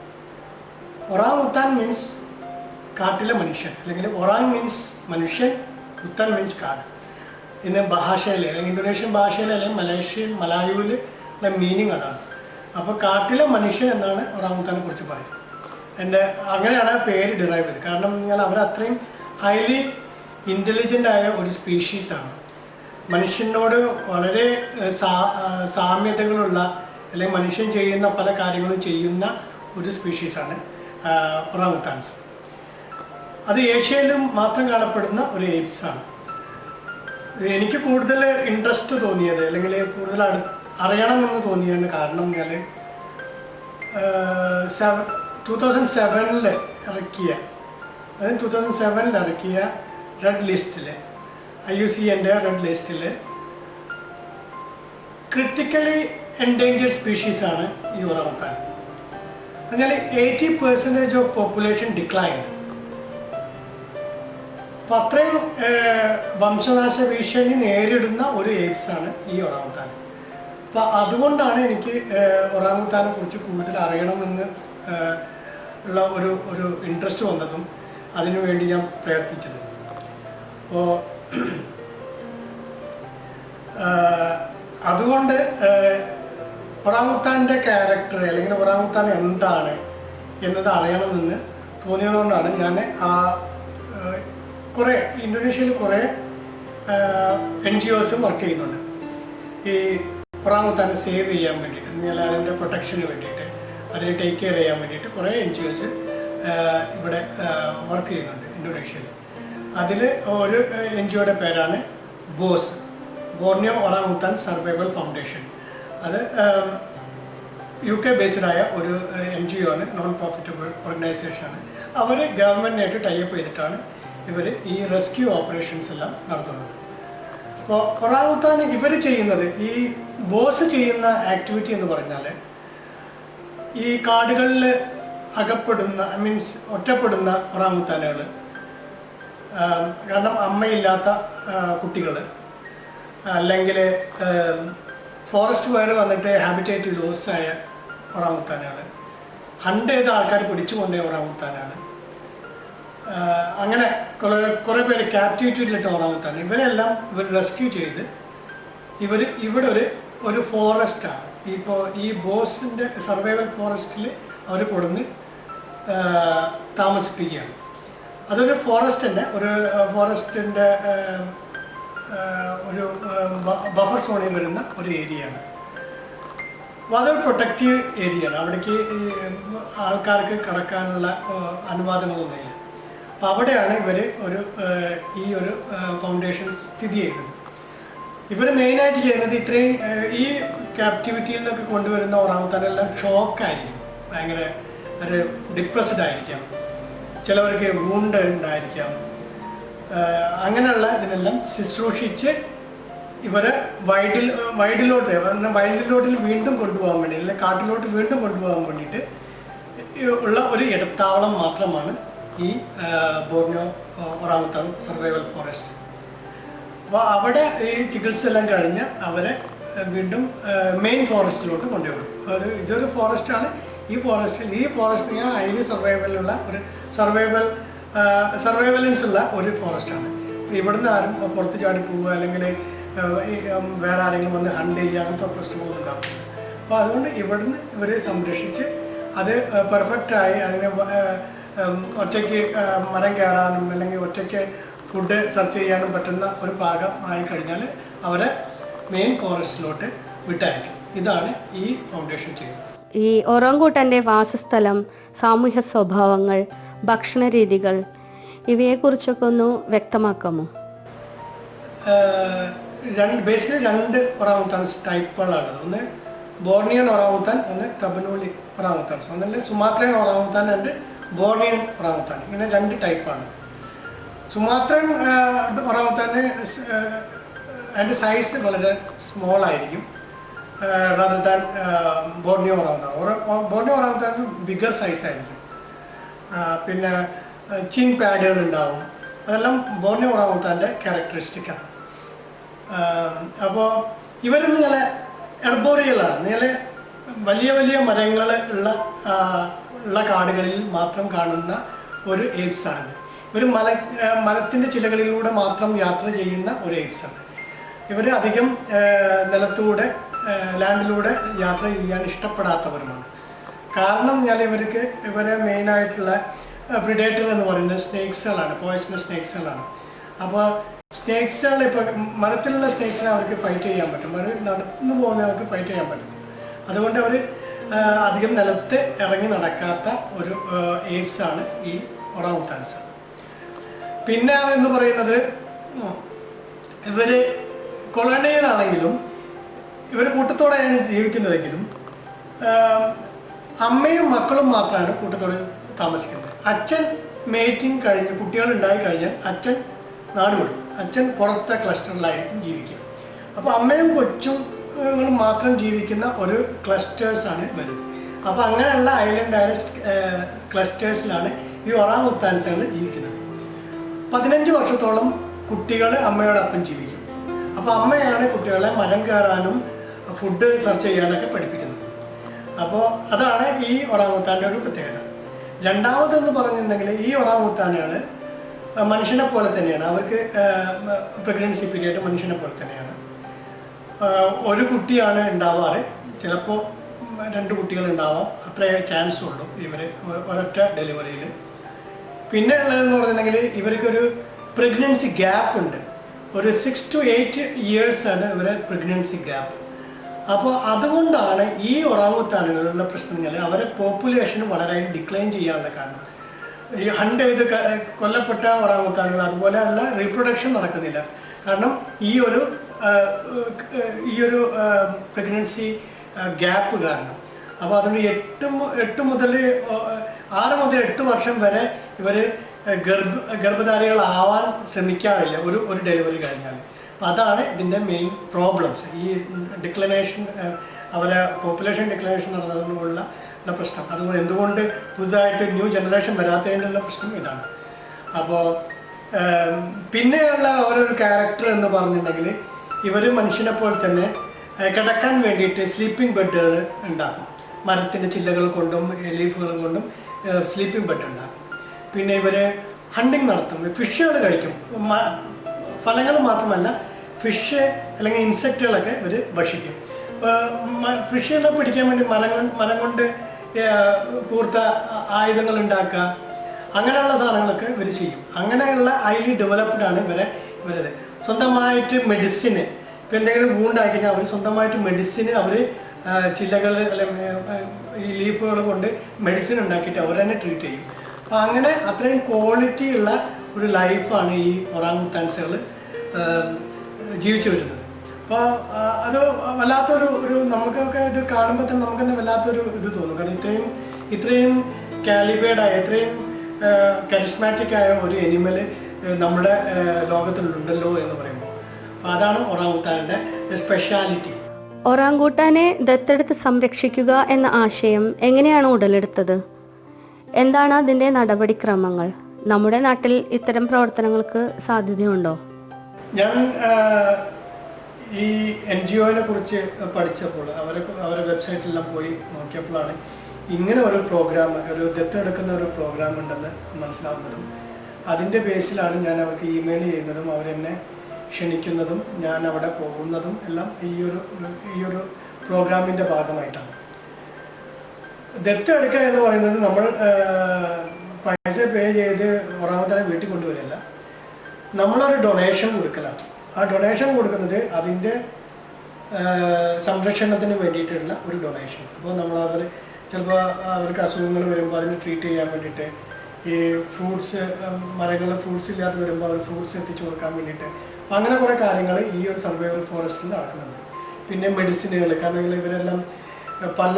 ഒറാങ്കൂത്താൻ മീൻസ് കാട്ടിലെ മനുഷ്യൻ, അല്ലെങ്കിൽ ഒറാങ് മീൻസ് മനുഷ്യൻ, ഉത്താൻ മീൻസ് കാട്. ഇന്ന് ഭാഷയിൽ അല്ലെങ്കിൽ ഇന്തോനേഷ്യൻ ഭാഷയിൽ അല്ലെങ്കിൽ മലായുവിൽ ഉള്ള മീനിങ് അതാണ്. അപ്പോൾ കാട്ടിലെ മനുഷ്യൻ എന്നാണ് ഒറാങ്കൂത്താനെ കുറിച്ച് പറയുന്നത്. അങ്ങനെയാണ് ആ പേര് ഡിറൈവ് ചെയ്തത്. കാരണം പറഞ്ഞാൽ അവരത്രയും ഹൈലി ഇൻ്റലിജൻ്റ് ആയ ഒരു സ്പീഷീസാണ്. മനുഷ്യനോട് വളരെ സാമ്യതകളുള്ള അല്ലെങ്കിൽ മനുഷ്യൻ ചെയ്യുന്ന പല കാര്യങ്ങളും ചെയ്യുന്ന ഒരു സ്പീഷീസാണ് ഒറാങ്കൂത്താൻസ്. അത് ഏഷ്യയിലും മാത്രം കാണപ്പെടുന്ന ഒരു ഏപ്സാണ്. എനിക്ക് കൂടുതൽ ഇൻട്രസ്റ്റ് തോന്നിയത് അല്ലെങ്കിൽ കൂടുതൽ അറിയണമെന്ന് തോന്നിയതിന് കാരണം പറഞ്ഞാൽ 2007 ഇറക്കിയ റെഡ് ലിസ്റ്റിൽ, IUCN-ൻ്റെ റെഡ് ലിസ്റ്റിൽ ക്രിട്ടിക്കലി എൻഡേഞ്ചർഡ് സ്പീഷീസാണ് ഈ ഒറാങ്കൂത്താൻ. എന്നാൽ 80% ഓഫ് പോപ്പുലേഷൻ ഡിക്ലൈൻഡ്. അപ്പം അത്രയും വംശനാശ ഭീഷണി നേരിടുന്ന ഒരു ഏപ്സാണ് ഈ ഒറാങ്കൂത്താൻ. അപ്പം അതുകൊണ്ടാണ് എനിക്ക് ഒറാങ്കൂത്താനെ കുറിച്ച് കൂടുതൽ അറിയണമെന്ന് ഉള്ള ഒരു ഇൻട്രസ്റ്റ് വന്നതും അതിനുവേണ്ടി ഞാൻ പ്രയത്നിച്ചത്. അപ്പോൾ അതുകൊണ്ട് ഒറാങ്കൂത്താൻ്റെ ക്യാരക്ടർ അല്ലെങ്കിൽ ഒറാങ്കൂത്താൻ എന്താണ് എന്നത് അറിയണമെന്ന് തോന്നിയതുകൊണ്ടാണ് ഞാൻ കുറേ ഇന്തോനേഷ്യയിൽ കുറേ NGOs വർക്ക് ചെയ്യുന്നുണ്ട് ഈ ഒറാങ്കൂത്താനെ സേവ് ചെയ്യാൻ വേണ്ടിയിട്ട്, അല്ലെങ്കിൽ അതിൻ്റെ പ്രൊട്ടക്ഷന് വേണ്ടിയിട്ട്, അതിനെ ടേക്ക് കെയർ ചെയ്യാൻ വേണ്ടിയിട്ട് കുറേ NGOs ഇവിടെ വർക്ക് ചെയ്യുന്നുണ്ട് ഇന്തോനേഷ്യയിൽ. അതിൽ ഒരു NGOയുടെ പേരാണ് ബോർണിയോ ഒറാങ്കൂത്താൻ സർവൈവൽ ഫൗണ്ടേഷൻ. അത് UK ബേസ്ഡായ ഒരു NGO ആണ്, നോൺ പ്രോഫിറ്റബിൾ ഓർഗനൈസേഷനാണ്. അവർ ഗവൺമെൻറ്റിനായിട്ട് ടൈപ്പ് ചെയ്തിട്ടാണ് ഇവർ ഈ റെസ്ക്യൂ ഓപ്പറേഷൻസ് എല്ലാം നടത്തുന്നത്. അപ്പോൾ ഒറാങ്ങുട്ടാൻ ഇവർ ചെയ്യുന്നത്, ഈ ബോസ് ചെയ്യുന്ന ആക്ടിവിറ്റി എന്ന് പറഞ്ഞാൽ ഈ കാടുകളിൽ അകപ്പെടുന്ന മീൻസ് ഒറ്റപ്പെടുന്ന ഒറാങ്ങുട്ടാനുകൾ, കാരണം അമ്മയില്ലാത്ത കുട്ടികൾ, അല്ലെങ്കിൽ ഫോറസ്റ്റ് ഫയർ വന്നിട്ട് ഹാബിറ്റേറ്റ് ലോസ് ആയ ഒറാങ്ങുട്ടാനുകൾ, ഹണ്ട് ചെയ്ത ആൾക്കാർ പിടിച്ചു കൊണ്ടുപോയ ഒറാങ്ങുട്ടാനാണ്, അങ്ങനെ കുറേ പേര് ക്യാപ്റ്റിവിറ്റിയിലിട്ട ഒറാങ്ങുട്ടാൻ, ഇവരെല്ലാം ഇവർ റെസ്ക്യൂ ചെയ്ത് ഇവിടെ ഒരു ഫോറസ്റ്റാണ്. ഇപ്പോൾ ഈ ബോസിൻ്റെ സർവൈവൽ ഫോറസ്റ്റിൽ അവർ കൊടുന്ന് താമസിപ്പിക്കുകയാണ്. അതൊരു ഫോറസ്റ്റിൻ്റെ ഒരു ബഫർ സോണിൽ വരുന്ന ഒരു ഏരിയയാണ്. അപ്പോൾ അതൊരു പ്രൊട്ടക്റ്റീവ് ഏരിയയാണ്. അവിടേക്ക് ആൾക്കാർക്ക് കടക്കാനുള്ള അനുവാദങ്ങളൊന്നുമില്ല. അപ്പോൾ അവിടെയാണ് ഇവർ ഈ ഒരു ഫൗണ്ടേഷൻ സ്ഥിതി ചെയ്യുന്നത്. ഇവർ മെയിനായിട്ട് ചെയ്യുന്നത് ഇത്രയും ഈ ക്യാപ്റ്റിവിറ്റിയിൽ നിന്നൊക്കെ കൊണ്ടുവരുന്ന ഒറാങ്ങുട്ടാനെല്ലാം ഷോക്കായിരിക്കും, ഭയങ്കര ഒരു ഡിപ്രസ്ഡ് ആയിരിക്കാം, ചിലവർക്ക് വൂണ്ട് ഉണ്ടായിരിക്കാം. അങ്ങനെയുള്ള ഇതിനെല്ലാം ശുശ്രൂഷിച്ച് ഇവരെ വൈൽഡിലോട്ടിൽ വീണ്ടും കൊണ്ടുപോകാൻ വേണ്ടി, അല്ലെങ്കിൽ കാട്ടിലോട്ട് വീണ്ടും കൊണ്ടുപോകാൻ വേണ്ടിയിട്ട് ഉള്ള ഒരു ഇടത്താവളം മാത്രമാണ് ഈ ബോർണിയോ ഒറാങ്ങുട്ടാൻ സർവൈവൽ ഫോറസ്റ്റ്. അപ്പോൾ അവിടെ ഈ ചികിത്സ എല്ലാം കഴിഞ്ഞ് അവരെ വീണ്ടും മെയിൻ ഫോറസ്റ്റിലോട്ട് കൊണ്ടുപോകും. ഇതൊരു ഫോറസ്റ്റാണ്. ഈ ഫോറസ്റ്റ് ഹൈലി സർവൈവലുള്ള ഒരു സർവൈവലൻസ് ഉള്ള ഒരു ഫോറസ്റ്റാണ്. ഇവിടുന്ന് ആരും പുറത്ത് ചാടി പോവുക അല്ലെങ്കിൽ വേറെ ആരെങ്കിലും വന്ന് ഹണ്ട് ചെയ്യുക അങ്ങനത്തെ പ്രശ്നങ്ങളൊന്നും ഉണ്ടാകും. അപ്പോൾ അതുകൊണ്ട് ഇവിടുന്ന് ഇവരെ സംരക്ഷിച്ച് അത് പെർഫെക്റ്റായി അതിനെ ഒറ്റയ്ക്ക് മരം കയറാനും അല്ലെങ്കിൽ ഒറ്റയ്ക്ക് ഫുഡ് സെർച്ച് ചെയ്യാനും പറ്റുന്ന ഒരു പാകം ആയി കഴിഞ്ഞാൽ അവരെ മെയിൻ ഫോറസ്റ്റിലോട്ട് വിട്ടയക്കും. ഇതാണ് ഈ ഫൗണ്ടേഷൻ ചെയ്യുന്നത്. ഈ ഒറാങ്ങുട്ടാൻ്റെ വാസസ്ഥലം, സാമൂഹ്യ സ്വഭാവങ്ങൾ, ഭക്ഷണ രീതികൾ ഇവയെക്കുറിച്ചൊക്കെ ഒന്ന് വ്യക്തമാക്കാമോ? ബേസിക്കലി രണ്ട് ഒറാങ്ങുട്ടാൻ ടൈപ്പുകളാണ്. ഒന്ന് ബോർണിയൻ ഒറാങ്ങുട്ടാൻ, ഒന്ന് തബനൂലി ഒറാങ്ങുട്ടാൻ. ഒന്നല്ല സുമാത്രൻ ഒറാങ്ങുട്ടാൻ, രണ്ട് ബോർണിയൻ ഒറാങ്ങുട്ടാൻ. ഇങ്ങനെ രണ്ട് ടൈപ്പാണ്. സുമാത്രൻ ഒറാങ്ങുട്ടാന് അതിൻ്റെ സൈസ് വളരെ സ്മോൾ ആയിരിക്കും rather than Borneo orangutan. Borneo orangutan bigger size ആയിരിക്കും. പിന്നെ ചിൻ പാഡുകൾ ഉണ്ടാവും. അതെല്ലാം ബോർണിയോ ഒറാങ്ങുട്ടാൻ്റെ ക്യാരക്ടറിസ്റ്റിക്കാണ്. അപ്പോൾ ഇവരൊന്നും നല്ല എർബോറിയലാണ്. നല്ല വലിയ വലിയ മരങ്ങൾ ഉള്ള കാടുകളിൽ മാത്രം കാണുന്ന ഒരു എയ്പ്സാണ്. ഇവർ മരത്തിൻ്റെ ചിലകളിലൂടെ മാത്രം യാത്ര ചെയ്യുന്ന ഒരു എയ്പ്സാണ്. ഇവർ അധികം ലാൻഡിലൂടെ യാത്ര ചെയ്യാൻ ഇഷ്ടപ്പെടാത്തവരുമാണ്. കാരണം എന്നാൽ ഇവരെ മെയിനായിട്ടുള്ള പ്രിഡേറ്റർ എന്ന് പറയുന്നത് സ്നേക്സുകളാണ്, പോയ്സണസ് സ്നേക്സുകളാണ്. അപ്പോൾ സ്നേക്സുകൾ ഇപ്പോൾ മരത്തിലുള്ള സ്നേക്സിനെ അവർക്ക് ഫൈറ്റ് ചെയ്യാൻ പറ്റും, അവർ നടന്നു പോകുന്നവർക്ക് ഫൈറ്റ് ചെയ്യാൻ പറ്റും. അതുകൊണ്ട് അവർ അധികം നിലത്ത് ഇറങ്ങി നടക്കാത്ത ഒരു എയ്പ്സാണ് ഈ ഒറാങ്ങുട്ടാൻസ്. പിന്നെ എന്ന് പറയുന്നത് ഇവർ കൊളോണിയലാണെങ്കിലും ഇവർ കൂട്ടത്തോടെയാണ് ജീവിക്കുന്നതെങ്കിലും അമ്മയും മക്കളും മാത്രമാണ് കൂട്ടത്തോടെ താമസിക്കുന്നത്. അച്ഛൻ മേറ്റിംഗ് കഴിഞ്ഞ് കുട്ടികളുണ്ടായി കഴിഞ്ഞാൽ അച്ഛൻ നാട് വിടും. അച്ഛൻ പുറത്തെ ക്ലസ്റ്ററിലായിരിക്കും ജീവിക്കുക. അപ്പോൾ അമ്മയും കൊച്ചുങ്ങളും മാത്രം ജീവിക്കുന്ന ഒരു ക്ലസ്റ്റേഴ്സാണ് വരുന്നത്. അപ്പോൾ അങ്ങനെയുള്ള ഐലൻഡ് ക്ലസ്റ്റേഴ്സിലാണ് ഈ ഒറാങ്ങുട്ടാൻസുകൾ ജീവിക്കുന്നത്. 15 വർഷത്തോളം കുട്ടികൾ അമ്മയോടൊപ്പം ജീവിക്കും. അപ്പോൾ അമ്മയാണ് കുട്ടികളെ മരം കയറാനും ഫുഡ് സെർച്ച് ചെയ്യാനൊക്കെ പഠിപ്പിക്കുന്നത്. അപ്പോൾ അതാണ് ഈ ഒറാങ്ങുട്ടാൻ്റെ ഒരു പ്രത്യേകത. രണ്ടാമതെന്ന് പറഞ്ഞിട്ടുണ്ടെങ്കിൽ ഈ ഒറാങ്ങുട്ടാനുകൾ മനുഷ്യനെ പോലെ തന്നെയാണ്. അവർക്ക് പ്രഗ്നൻസി പീരീഡ് മനുഷ്യനെ പോലെ തന്നെയാണ്. ഒരു കുട്ടിയാണ് ഉണ്ടാവാറ്, ചിലപ്പോൾ 2 കുട്ടികൾ ഉണ്ടാവാം, അത്രേ ചാൻസ് ഉള്ളൂ ഇവർ ഒരൊറ്റ ഡെലിവറിയിൽ. പിന്നെ ഉള്ളതെന്ന് പറഞ്ഞിട്ടുണ്ടെങ്കിൽ ഇവർക്കൊരു പ്രഗ്നൻസി ഗ്യാപ്പ് ഉണ്ട്. ഒരു 6 to 8 years ആണ് ഇവരെ പ്രഗ്നൻസി ഗ്യാപ്പ്. അപ്പോൾ അതുകൊണ്ടാണ് ഈ ഒറാങ്ങുട്ടാനുകളുള്ള പ്രശ്നങ്ങൾ അവരെ പോപ്പുലേഷൻ വളരെ ഡിക്ലൈൻ ചെയ്യാനുള്ള കാരണം. ഈ ഹണ്ട് ചെയ്ത് കൊല്ലപ്പെട്ട ഒറാങ്ങുട്ടാനുകൾ അതുപോലെ അല്ല റീപ്രൊഡക്ഷൻ നടക്കുന്നില്ല. കാരണം ഈ ഒരു പ്രഗ്നൻസി ഗ്യാപ്പ് കാരണം. അപ്പോൾ അതുകൊണ്ട് 6 മുതൽ 8 വർഷം വരെ ഇവർ ഗർഭധാരികളാവാൻ ശ്രമിക്കാറില്ല ഒരു ഡെലിവറി കഴിഞ്ഞാൽ. അപ്പം അതാണ് ഇതിൻ്റെ മെയിൻ പ്രോബ്ലംസ്. ഈ ഡിക്ലനേഷൻ, അവരെ പോപ്പുലേഷൻ ഡിക്ലനേഷൻ നടന്നതുകൊണ്ടുള്ള പ്രശ്നം. അതുകൊണ്ട് എന്തുകൊണ്ട് പുതുതായിട്ട് ന്യൂ ജനറേഷൻ വരാത്തതിനുള്ള പ്രശ്നം ഇതാണ്. അപ്പോൾ പിന്നെയുള്ള അവരൊരു ക്യാരക്ടർ എന്ന് പറഞ്ഞിട്ടുണ്ടെങ്കിൽ ഇവർ മനുഷ്യനെ പോലെ തന്നെ കിടക്കാൻ വേണ്ടിയിട്ട് സ്ലീപ്പിംഗ് ബെഡുകൾ ഉണ്ടാക്കും. മരത്തിൻ്റെ ചില്ലകൾ കൊണ്ടും ലീഫുകൾ കൊണ്ടും സ്ലീപ്പിംഗ് ബെഡ് ഉണ്ടാക്കും. പിന്നെ ഇവർ ഹണ്ടിങ് നടത്തും, ഫിഷുകൾ കഴിക്കും. ഫലങ്ങൾ മാത്രമല്ല, ഫിഷ് അല്ലെങ്കിൽ ഇൻസെക്റ്റുകളൊക്കെ ഇവർ ഭക്ഷിക്കും. ഫിഷുകളെ പിടിക്കാൻ വേണ്ടി മരം കൊണ്ട് കൂർത്ത ആയുധങ്ങൾ ഉണ്ടാക്കുക, അങ്ങനെയുള്ള സാധനങ്ങളൊക്കെ ഇവർ ചെയ്യും. അങ്ങനെയുള്ള ഹൈലി ഡെവലപ്ഡ് ആണ് ഇവരത്. സ്വന്തമായിട്ട് മെഡിസിന്, ഇപ്പം എന്തെങ്കിലും വൂണ്ടായി കഴിഞ്ഞാൽ അവർ സ്വന്തമായിട്ട് മെഡിസിന് അവർ ചില്ലകൾ അല്ലെങ്കിൽ ഈ ലീഫുകൾ കൊണ്ട് മെഡിസിൻ ഉണ്ടാക്കിയിട്ട് അവർ തന്നെ ട്രീറ്റ് ചെയ്യും. അപ്പം അങ്ങനെ അത്രയും ക്വാളിറ്റി ഉള്ള ഒരു ലൈഫാണ് ഈ ഒറാങ്ങുട്ടാൻസുകൾ ജീവിച്ചു വരുന്നത്. അപ്പോൾ അത് വല്ലാത്തൊരു നമുക്കൊക്കെ ഇത് കാണുമ്പോൾ തന്നെ നമുക്ക് തന്നെ വല്ലാത്തൊരു ഇത് തോന്നും. കാരണം ഇത്രയും കാലിബേർഡായ, ഇത്രയും കരിസ്മാറ്റിക് ആയ ഒരു എനിമൽ നമ്മുടെ ലോകത്തിലുണ്ടല്ലോ എന്ന് പറയുമ്പോൾ അപ്പോൾ അതാണ് ഒറാങ്ങുട്ടാൻ്റെ സ്പെഷ്യാലിറ്റി. ഒറാങ്കൂട്ടാനെ ദത്തെടുത്ത് സംരക്ഷിക്കുക എന്ന ആശയം എങ്ങനെയാണ് ഉടലെടുത്തത്? എന്താണ് അതിൻ്റെ നടപടിക്രമങ്ങൾ? നമ്മുടെ നാട്ടിൽ ഇത്തരം പ്രവർത്തനങ്ങൾക്ക് സാധ്യതയുണ്ടോ? ഞാൻ ഈ NGO-നെ കുറിച്ച് പഠിച്ചപ്പോൾ അവരെ വെബ്സൈറ്റിലെല്ലാം പോയി നോക്കിയപ്പോഴാണ് ഇങ്ങനെ ഒരു പ്രോഗ്രാം, ഒരു ദത്തെടുക്കുന്ന ഒരു പ്രോഗ്രാം ഉണ്ടെന്ന് മനസ്സിലാവുന്നതും അതിൻ്റെ ബേസിലാണ് ഞാൻ അവർക്ക് ഇമെയിൽ ചെയ്യുന്നതും അവരെന്നെ ക്ഷണിക്കുന്നതും ഞാൻ അവിടെ പോകുന്നതും എല്ലാം ഈ ഒരു പ്രോഗ്രാമിൻ്റെ ഭാഗമായിട്ടാണ്. ദത്തെടുക്കുക എന്ന് പറയുന്നത് നമ്മൾ പൈസ പേ ചെയ്ത് ഒറാങ്ങുട്ടാനെ വീട്ടിൽ കൊണ്ടുവരില്ല, നമ്മളൊരു ഡൊണേഷൻ കൊടുക്കലാണ്. ആ ഡൊണേഷൻ കൊടുക്കുന്നത് അതിൻ്റെ സംരക്ഷണത്തിന് വേണ്ടിയിട്ടുള്ള ഒരു ഡൊണേഷൻ. അപ്പോൾ അവർ ചിലപ്പോൾ അവർക്ക് അസുഖങ്ങൾ വരുമ്പോൾ അതിന് ട്രീറ്റ് ചെയ്യാൻ വേണ്ടിയിട്ട്, ഈ ഫ്രൂട്ട്സ്, മരങ്ങളിൽ ഫ്രൂട്ട്സ് ഇല്ലാതെ വരുമ്പോൾ അവർ ഫ്രൂട്ട്സ് എത്തിച്ചു കൊടുക്കാൻ വേണ്ടിയിട്ട്, അങ്ങനെ കുറേ കാര്യങ്ങൾ ഈ ഒരു സർവൈവൽ ഫോറസ്റ്റിൽ നടക്കുന്നുണ്ട്. പിന്നെ മെഡിസിനുകൾ, കാരണം ഇവരെല്ലാം പല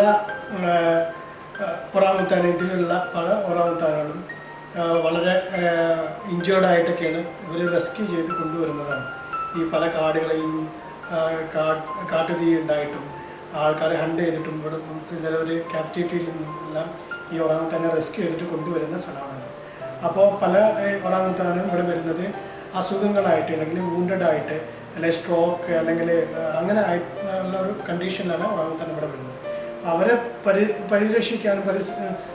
ഒറാങ്ങുട്ടാൻ, ഇതിലുള്ള പല ഒറാങ്ങുട്ടാനുകളും വളരെ ഇഞ്ചേർഡായിട്ടൊക്കെയാണ് ഇവർ റെസ്ക്യൂ ചെയ്ത് കൊണ്ടുവരുന്നതാണ്. ഈ പല കാടുകളെയും കാട്ടുതീ ഉണ്ടായിട്ടും ആൾക്കാരെ ഹണ്ട് ചെയ്തിട്ടും ഇവിടെ ചിലവർ ക്യാപ്റ്റിവിറ്റിയിൽ നിന്നെല്ലാം ഈ ഒറാങ്ങുട്ടാനെ റെസ്ക്യൂ ചെയ്തിട്ട് കൊണ്ടുവരുന്ന സ്ഥലമാണത്. അപ്പോൾ പല ഒറാങ്ങുട്ടാനും ഇവിടെ വരുന്നത് അസുഖങ്ങളായിട്ട്, അല്ലെങ്കിൽ വൂണ്ടഡ് ആയിട്ട്, അല്ലെങ്കിൽ സ്ട്രോക്ക്, അല്ലെങ്കിൽ അങ്ങനെ ആയിട്ടുള്ള ഒരു കണ്ടീഷനിലാണ് ഒറാങ്ങുട്ടാൻ ഇവിടെ വരുന്നത്. അവരെ പരിരക്ഷിക്കാനും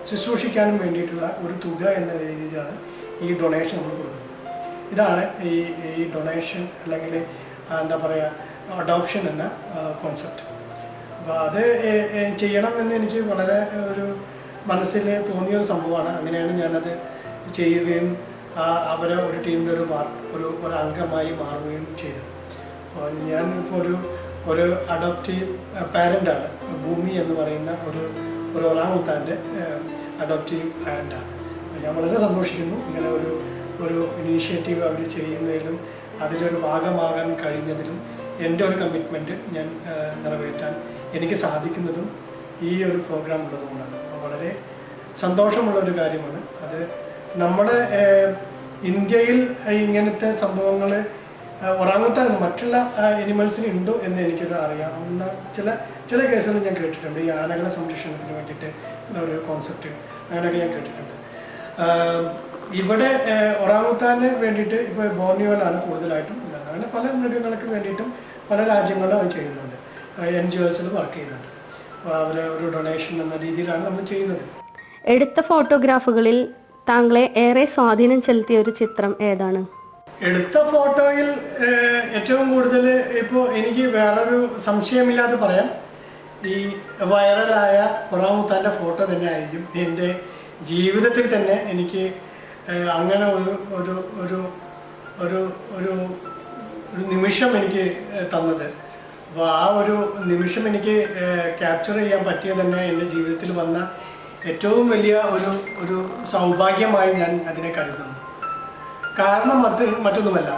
ശുശ്രൂഷിക്കാനും വേണ്ടിയിട്ടുള്ള ഒരു തുക എന്ന രീതിയിലാണ് ഈ ഡൊണേഷൻ നമ്മൾ കൊടുക്കുന്നത്. ഇതാണ് ഈ ഡൊണേഷൻ അല്ലെങ്കിൽ എന്താ പറയുക, അഡോപ്ഷൻ എന്ന കോൺസെപ്റ്റ്. അപ്പോൾ അത് ചെയ്യണം എന്ന് എനിക്ക് വളരെ ഒരു മനസ്സിൽ തോന്നിയൊരു സംഭവമാണ്. അങ്ങനെയാണ് ഞാനത് ചെയ്യുകയും അവരെ ഒരു ടീമിൻ്റെ ഒരു അംഗമായി മാറുകയും ചെയ്തത്. അപ്പോൾ ഞാനിപ്പോൾ ഒരു അഡോപ്റ്റീവ് പാരൻ്റാണ്. ഭൂമി എന്ന് പറയുന്ന ഒരു ഒറാങ്ങുട്ടാൻ്റെ അഡോപ്റ്റീവ് പാരൻ്റാണ്. ഞാൻ വളരെ സന്തോഷിക്കുന്നു ഇങ്ങനെ ഒരു ഇനീഷ്യേറ്റീവ് അവർ ചെയ്യുന്നതിലും അതിലൊരു ഭാഗമാകാൻ കഴിഞ്ഞതിലും. എൻ്റെ ഒരു കമ്മിറ്റ്മെൻറ്റ് ഞാൻ നിറവേറ്റാൻ എനിക്ക് സാധിക്കുന്നതും ഈ ഒരു പ്രോഗ്രാം ഉള്ളതുകൊണ്ടാണ്. അപ്പോൾ വളരെ സന്തോഷമുള്ളൊരു കാര്യമാണ് അത്. നമ്മുടെ ഇന്ത്യയിൽ ഇങ്ങനത്തെ സംഭവങ്ങൾ ഒറാങ്ങുട്ടാൻ മറ്റുള്ള എനിമൽസിന് ഉണ്ടോ എന്ന് എനിക്കൊരു അറിയാവുന്ന ചില കേസുകൾ ഞാൻ കേട്ടിട്ടുണ്ട്. ഈ ആനകളെ സംരക്ഷണത്തിന് വേണ്ടിയിട്ട് ഒരു കോൺസെപ്റ്റ്, അങ്ങനെയൊക്കെ ഞാൻ കേട്ടിട്ടുണ്ട്. ഇവിടെ ഒറാങ്ങുട്ടാന് വേണ്ടിയിട്ട് ഇപ്പോൾ ബോർണിയോയിലാണ് കൂടുതലായിട്ടും ഉള്ളത്. അങ്ങനെ പല മൃഗങ്ങൾക്ക് വേണ്ടിയിട്ടും പല രാജ്യങ്ങളിലും അത് ചെയ്യുന്നുണ്ട്. NGOs വർക്ക് ചെയ്യുന്നുണ്ട്. അപ്പോൾ അവർ ഒരു ഡൊണേഷൻ എന്ന രീതിയിലാണ് നമ്മൾ ചെയ്യുന്നത്. എടുത്ത ഫോട്ടോഗ്രാഫുകളിൽ താങ്കളെ ഏറെ സ്വാധീനം ചെലുത്തിയ ഒരു ചിത്രം ഏതാണ്? എടുത്ത ഫോട്ടോയിൽ ഏറ്റവും കൂടുതൽ ഇപ്പോൾ എനിക്ക് വേറൊരു സംശയമില്ലാതെ പറയാം, ഈ വൈറലായ ഒറാങ്ങുട്ടാൻ്റെ ഫോട്ടോ തന്നെ ആയിരിക്കും എൻ്റെ ജീവിതത്തിൽ തന്നെ എനിക്ക് അങ്ങനെ ഒരു നിമിഷം എനിക്ക് തന്നത്. അപ്പോൾ ആ ഒരു നിമിഷം എനിക്ക് ക്യാപ്ചർ ചെയ്യാൻ പറ്റിയത് തന്നെ എൻ്റെ ജീവിതത്തിൽ വന്ന ഏറ്റവും വലിയ ഒരു സൗഭാഗ്യമായി ഞാൻ അതിനെ കരുതുന്നു. കാരണം മറ്റൊന്നുമല്ല,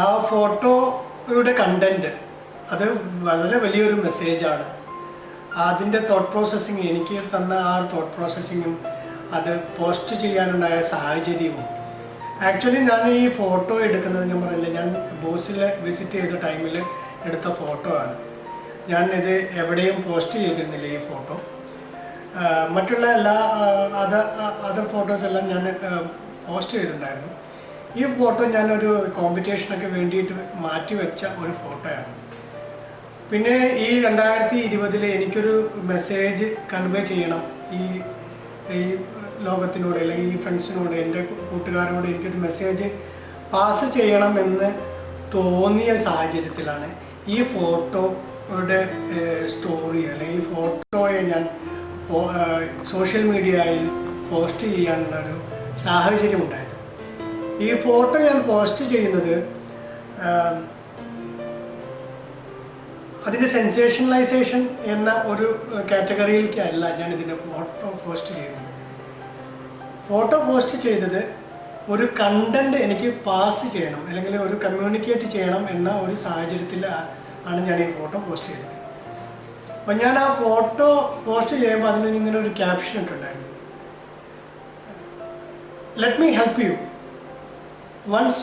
ആ ഫോട്ടോയുടെ കണ്ടന്റ് അത് വളരെ വലിയൊരു മെസ്സേജാണ്. അതിൻ്റെ തോട്ട് പ്രോസസ്സിങ്, എനിക്ക് തന്ന ആ തോട്ട് പ്രോസസ്സിങ്ങും അത് പോസ്റ്റ് ചെയ്യാനുണ്ടായ സാഹചര്യവും. ആക്ച്വലി ഞാൻ ഈ ഫോട്ടോ എടുക്കുന്നത് ഞാൻ പറയില്ല, ഞാൻ ബോസിൽ വിസിറ്റ് ചെയ്ത ടൈമിൽ എടുത്ത ഫോട്ടോ ആണ്. ഞാൻ ഇത് എവിടെയും പോസ്റ്റ് ചെയ്തിരുന്നില്ല ഈ ഫോട്ടോ. മറ്റുള്ള എല്ലാ അതർ ഫോട്ടോസ് എല്ലാം ഞാൻ പോസ്റ്റ് ചെയ്തിട്ടുണ്ടായിരുന്നു. ഈ ഫോട്ടോ ഞാനൊരു കോമ്പറ്റീഷനൊക്കെ വേണ്ടിയിട്ട് മാറ്റി വെച്ച ഒരു ഫോട്ടോയാണ്. പിന്നെ ഈ 2020 എനിക്കൊരു മെസ്സേജ് കൺവേ ചെയ്യണം ഈ ലോകത്തിനോട്, അല്ലെങ്കിൽ ഈ ഫ്രണ്ട്സിനോട്, എൻ്റെ കൂട്ടുകാരോട് എനിക്കൊരു മെസ്സേജ് പാസ് ചെയ്യണമെന്ന് തോന്നിയ സാഹചര്യത്തിലാണ് ഈ ഫോട്ടോയുടെ സ്റ്റോറി അല്ലെങ്കിൽ ഈ ഫോട്ടോയെ ഞാൻ സോഷ്യൽ മീഡിയയിൽ പോസ്റ്റ് ചെയ്യാനുള്ളൊരു സാഹചര്യം ഉണ്ടായത്. ഈ ഫോട്ടോ ഞാൻ പോസ്റ്റ് ചെയ്യുന്നത് അതിൻ്റെ സെൻസേഷണലൈസേഷൻ എന്ന ഒരു കാറ്റഗറിയിലേക്കല്ല ഞാൻ ഇതിൻ്റെ ഫോട്ടോ പോസ്റ്റ് ചെയ്യുന്നത്. ഫോട്ടോ പോസ്റ്റ് ചെയ്തത് ഒരു കണ്ടന്റ് എനിക്ക് പാസ് ചെയ്യണം അല്ലെങ്കിൽ ഒരു കമ്മ്യൂണിക്കേറ്റ് ചെയ്യണം എന്ന ഒരു സാഹചര്യത്തിൽ ആണ് ഞാൻ ഈ ഫോട്ടോ പോസ്റ്റ് ചെയ്തത്. അപ്പം ഞാൻ ആ ഫോട്ടോ പോസ്റ്റ് ചെയ്യുമ്പോൾ അതിന് ഇങ്ങനെ ഒരു ക്യാപ്ഷൻ ഇട്ടുണ്ടായിരുന്നു: let me help you, once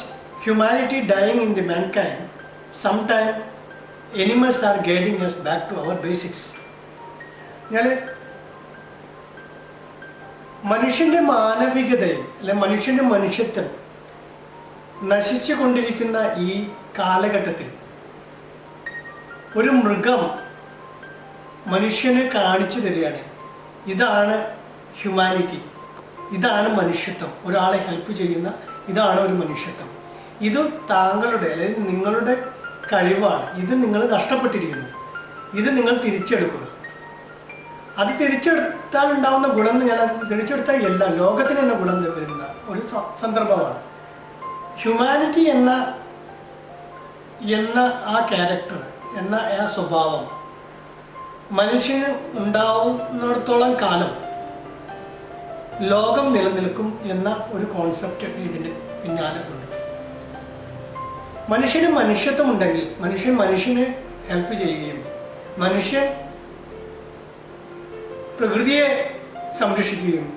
humanity dying in the mankind, sometime animals are guiding us back to our basics. ഞാൻ മനുഷ്യന്റെ മാനവികതയിൽ അല്ലെ മനുഷ്യന്റെ മനുഷ്യത്വം നശിച്ചു കൊണ്ടിരിക്കുന്ന ഈ കാലഘട്ടത്തിൽ ഒരു മൃഗം മനുഷ്യനെ കാണിച്ചു തരികയാണ്, ഇതാണ് ഹ്യൂമാനിറ്റി, ഇതാണ് മനുഷ്യത്വം, ഒരാളെ ഹെൽപ്പ് ചെയ്യുന്ന ഇതാണ് ഒരു മനുഷ്യത്വം. ഇത് താങ്കളുടെ അല്ലെങ്കിൽ നിങ്ങളുടെ കഴിവാണ്, ഇത് നിങ്ങൾ നഷ്ടപ്പെട്ടിരിക്കുന്നു, ഇത് നിങ്ങൾ തിരിച്ചെടുക്കുക. അത് തിരിച്ചെടുത്താൽ ഉണ്ടാവുന്ന ഗുണം, ഞാനത് തിരിച്ചെടുത്താൽ എല്ലാ ലോകത്തിന് തന്നെ ഗുണം വരുന്ന ഒരു സന്ദർഭമാണ്. ഹ്യൂമാനിറ്റി എന്ന ആ ക്യാരക്ടർ, എന്ന ആ സ്വഭാവം മനുഷ്യന് ഉണ്ടാവുന്നിടത്തോളം കാലം ലോകം നിലനിൽക്കും എന്ന ഒരു കോൺസെപ്റ്റ് ഇതിൻ്റെ പിന്നാലെ ഉണ്ട്. മനുഷ്യന് മനുഷ്യത്വം ഉണ്ടെങ്കിൽ മനുഷ്യന് ഹെൽപ്പ് ചെയ്യുകയും മനുഷ്യൻ പ്രകൃതിയെ സംരക്ഷിക്കുകയും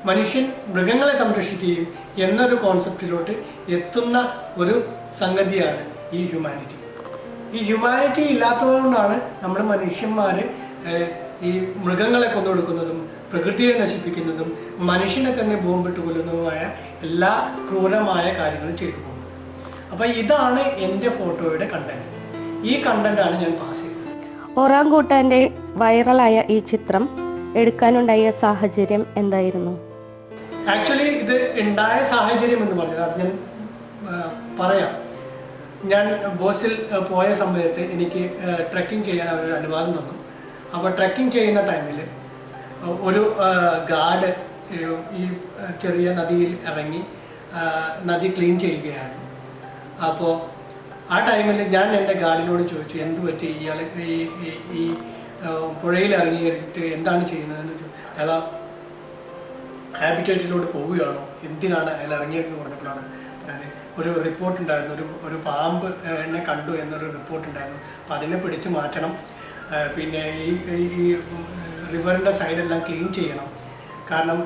മനുഷ്യൻ മൃഗങ്ങളെ സംരക്ഷിക്കുകയും എന്നൊരു കോൺസെപ്റ്റിലോട്ട് എത്തുന്ന ഒരു സംഗതിയാണ് ഈ ഹ്യൂമാനിറ്റി. ഈ ഹ്യൂമാനിറ്റി ഇല്ലാത്തതുകൊണ്ടാണ് നമ്മൾ മനുഷ്യന്മാർ ഈ മൃഗങ്ങളെ കൊന്നൊടുക്കുന്നതും പ്രകൃതിയെ നശിപ്പിക്കുന്നതും മനുഷ്യനെ തന്നെ ബോംബിട്ട് കൊല്ലുന്നതുമായ എല്ലാ ക്രൂരമായ കാര്യങ്ങളും ചെയ്തു പോകുന്നത്. അപ്പം ഇതാണ് എൻ്റെ ഫോട്ടോയുടെ കണ്ടന്റ്. ഈ കണ്ടന്റാണ് ഞാൻ പാസ് ചെയ്തത്. ഒറാങ്കൂട്ടാന്റെ വൈറലായ ഈ ചിത്രം എടുക്കാനുണ്ടായ സാഹചര്യം എന്തായിരുന്നു? ആക്ച്വലി ഇത് ഉണ്ടായ സാഹചര്യം എന്ന് പറഞ്ഞത് അത് ഞാൻ പറയാം. ഞാൻ ബോസിൽ പോയ സമയത്ത് എനിക്ക് ട്രെക്കിംഗ് ചെയ്യാൻ അവരൊരു അനുവാദം തന്നു. അപ്പോൾ ട്രെക്കിംഗ് ചെയ്യുന്ന ടൈമിൽ ഒരു ഗാർഡ് ഈ ചെറിയ നദിയിൽ ഇറങ്ങി നദി ക്ലീൻ ചെയ്യുകയാണ്. അപ്പോൾ ആ ടൈമിൽ ഞാൻ എൻ്റെ ഗാർഡിനോട് ചോദിച്ചു, എന്ത് പറ്റി ഇയാൾ ഈ പുഴയിൽ ഇറങ്ങിയിട്ട് എന്താണ് ചെയ്യുന്നതെന്ന് ചോദിച്ചു. അയാൾ ഹാബിറ്റേറ്റിലോട്ട് പോവുകയാണോ, എന്തിനാണ് അയാൾ ഇറങ്ങിയതെന്ന് പറഞ്ഞപ്പോഴാണ് ഒരു റിപ്പോർട്ട് ഉണ്ടായിരുന്നു, ഒരു പാമ്പ് എന്നെ കണ്ടു എന്നൊരു റിപ്പോർട്ട് ഉണ്ടായിരുന്നു. അപ്പം അതിനെ പിടിച്ച് മാറ്റണം, പിന്നെ ഈ റിവറിൻ്റെ സൈഡെല്ലാം ക്ലീൻ ചെയ്യണം. കാരണം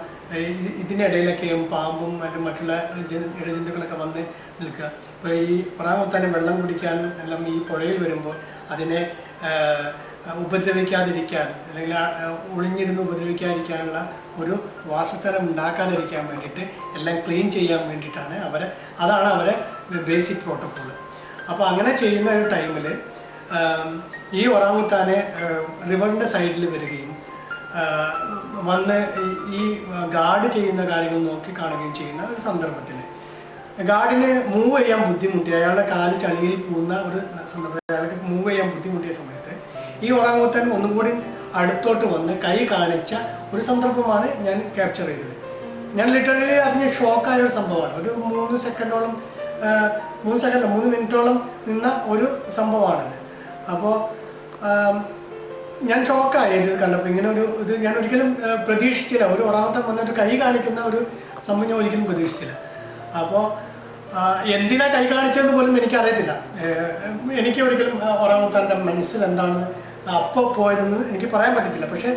ഇതിനിടയിലൊക്കെയും പാമ്പും മറ്റുള്ള ഇഴജന്തുക്കളൊക്കെ വന്ന് നിൽക്കുക. ഇപ്പോൾ ഈ ഒറാങ്ങുത്താനെ വെള്ളം കുടിക്കാൻ എല്ലാം ഈ പുഴയിൽ വരുമ്പോൾ അതിനെ ഉപദ്രവിക്കാതിരിക്കാൻ അല്ലെങ്കിൽ ഒളിഞ്ഞിരുന്ന് ഉപദ്രവിക്കാതിരിക്കാനുള്ള ഒരു വാസസ്ഥലം ഉണ്ടാക്കാതിരിക്കാൻ വേണ്ടിയിട്ട് എല്ലാം ക്ലീൻ ചെയ്യാൻ വേണ്ടിയിട്ടാണ് അതാണ് അവരെ ബേസിക് പ്രോട്ടോക്കോൾ. അപ്പോൾ അങ്ങനെ ചെയ്യുന്ന ഒരു ടൈമിൽ ഈ ഒറാങ്ങുത്താനെ റിവറിൻ്റെ സൈഡിൽ വരികയും വന്ന് ഈ ഗാർഡ് ചെയ്യുന്ന കാര്യങ്ങൾ നോക്കി കാണുകയും ചെയ്യുന്ന ഒരു സന്ദർഭത്തിൽ ഗാർഡിന് മൂവ് ചെയ്യാൻ ബുദ്ധിമുട്ടി, അയാളുടെ കാല് ചളിയിൽ പോകുന്ന ഒരു സന്ദർഭത്തിൽ അയാൾക്ക് മൂവ് ചെയ്യാൻ ബുദ്ധിമുട്ടിയ സമയത്ത് ഈ ഒറാങ്ങുത്താൻ ഒന്നും കൂടി അടുത്തോട്ട് വന്ന് കൈ കാണിച്ച ഒരു സന്ദർഭമാണ് ഞാൻ ക്യാപ്ചർ ചെയ്തത്. ഞാൻ ലിറ്ററലി അതിന് ഷോക്കായ ഒരു സംഭവമാണ്. ഒരു 3 സെക്കൻഡോളം 3 മിനിറ്റോളം നിന്ന ഒരു സംഭവമാണത്. അപ്പോൾ ഞാൻ ഷോക്കായി ഇത് കണ്ടപ്പോൾ. ഇങ്ങനെ ഇത് ഞാൻ ഒരിക്കലും പ്രതീക്ഷിച്ചില്ല. ഒരു ഒറാങ്ങുത്താൻ വന്നിട്ട് കൈ കാണിക്കുന്ന ഒരു സംഭവം ഞാൻ ഒരിക്കലും പ്രതീക്ഷിച്ചില്ല. അപ്പോൾ എന്തിനാ കൈ കാണിച്ചതെന്ന് പോലും എനിക്കറിയത്തില്ല. എനിക്ക് ഒരിക്കലും ഒറാങ്ങുത്താൻ്റെ മനസ്സിൽ എന്താണ് അപ്പോൾ പോയതെന്ന് എനിക്ക് പറയാൻ പറ്റത്തില്ല. പക്ഷെ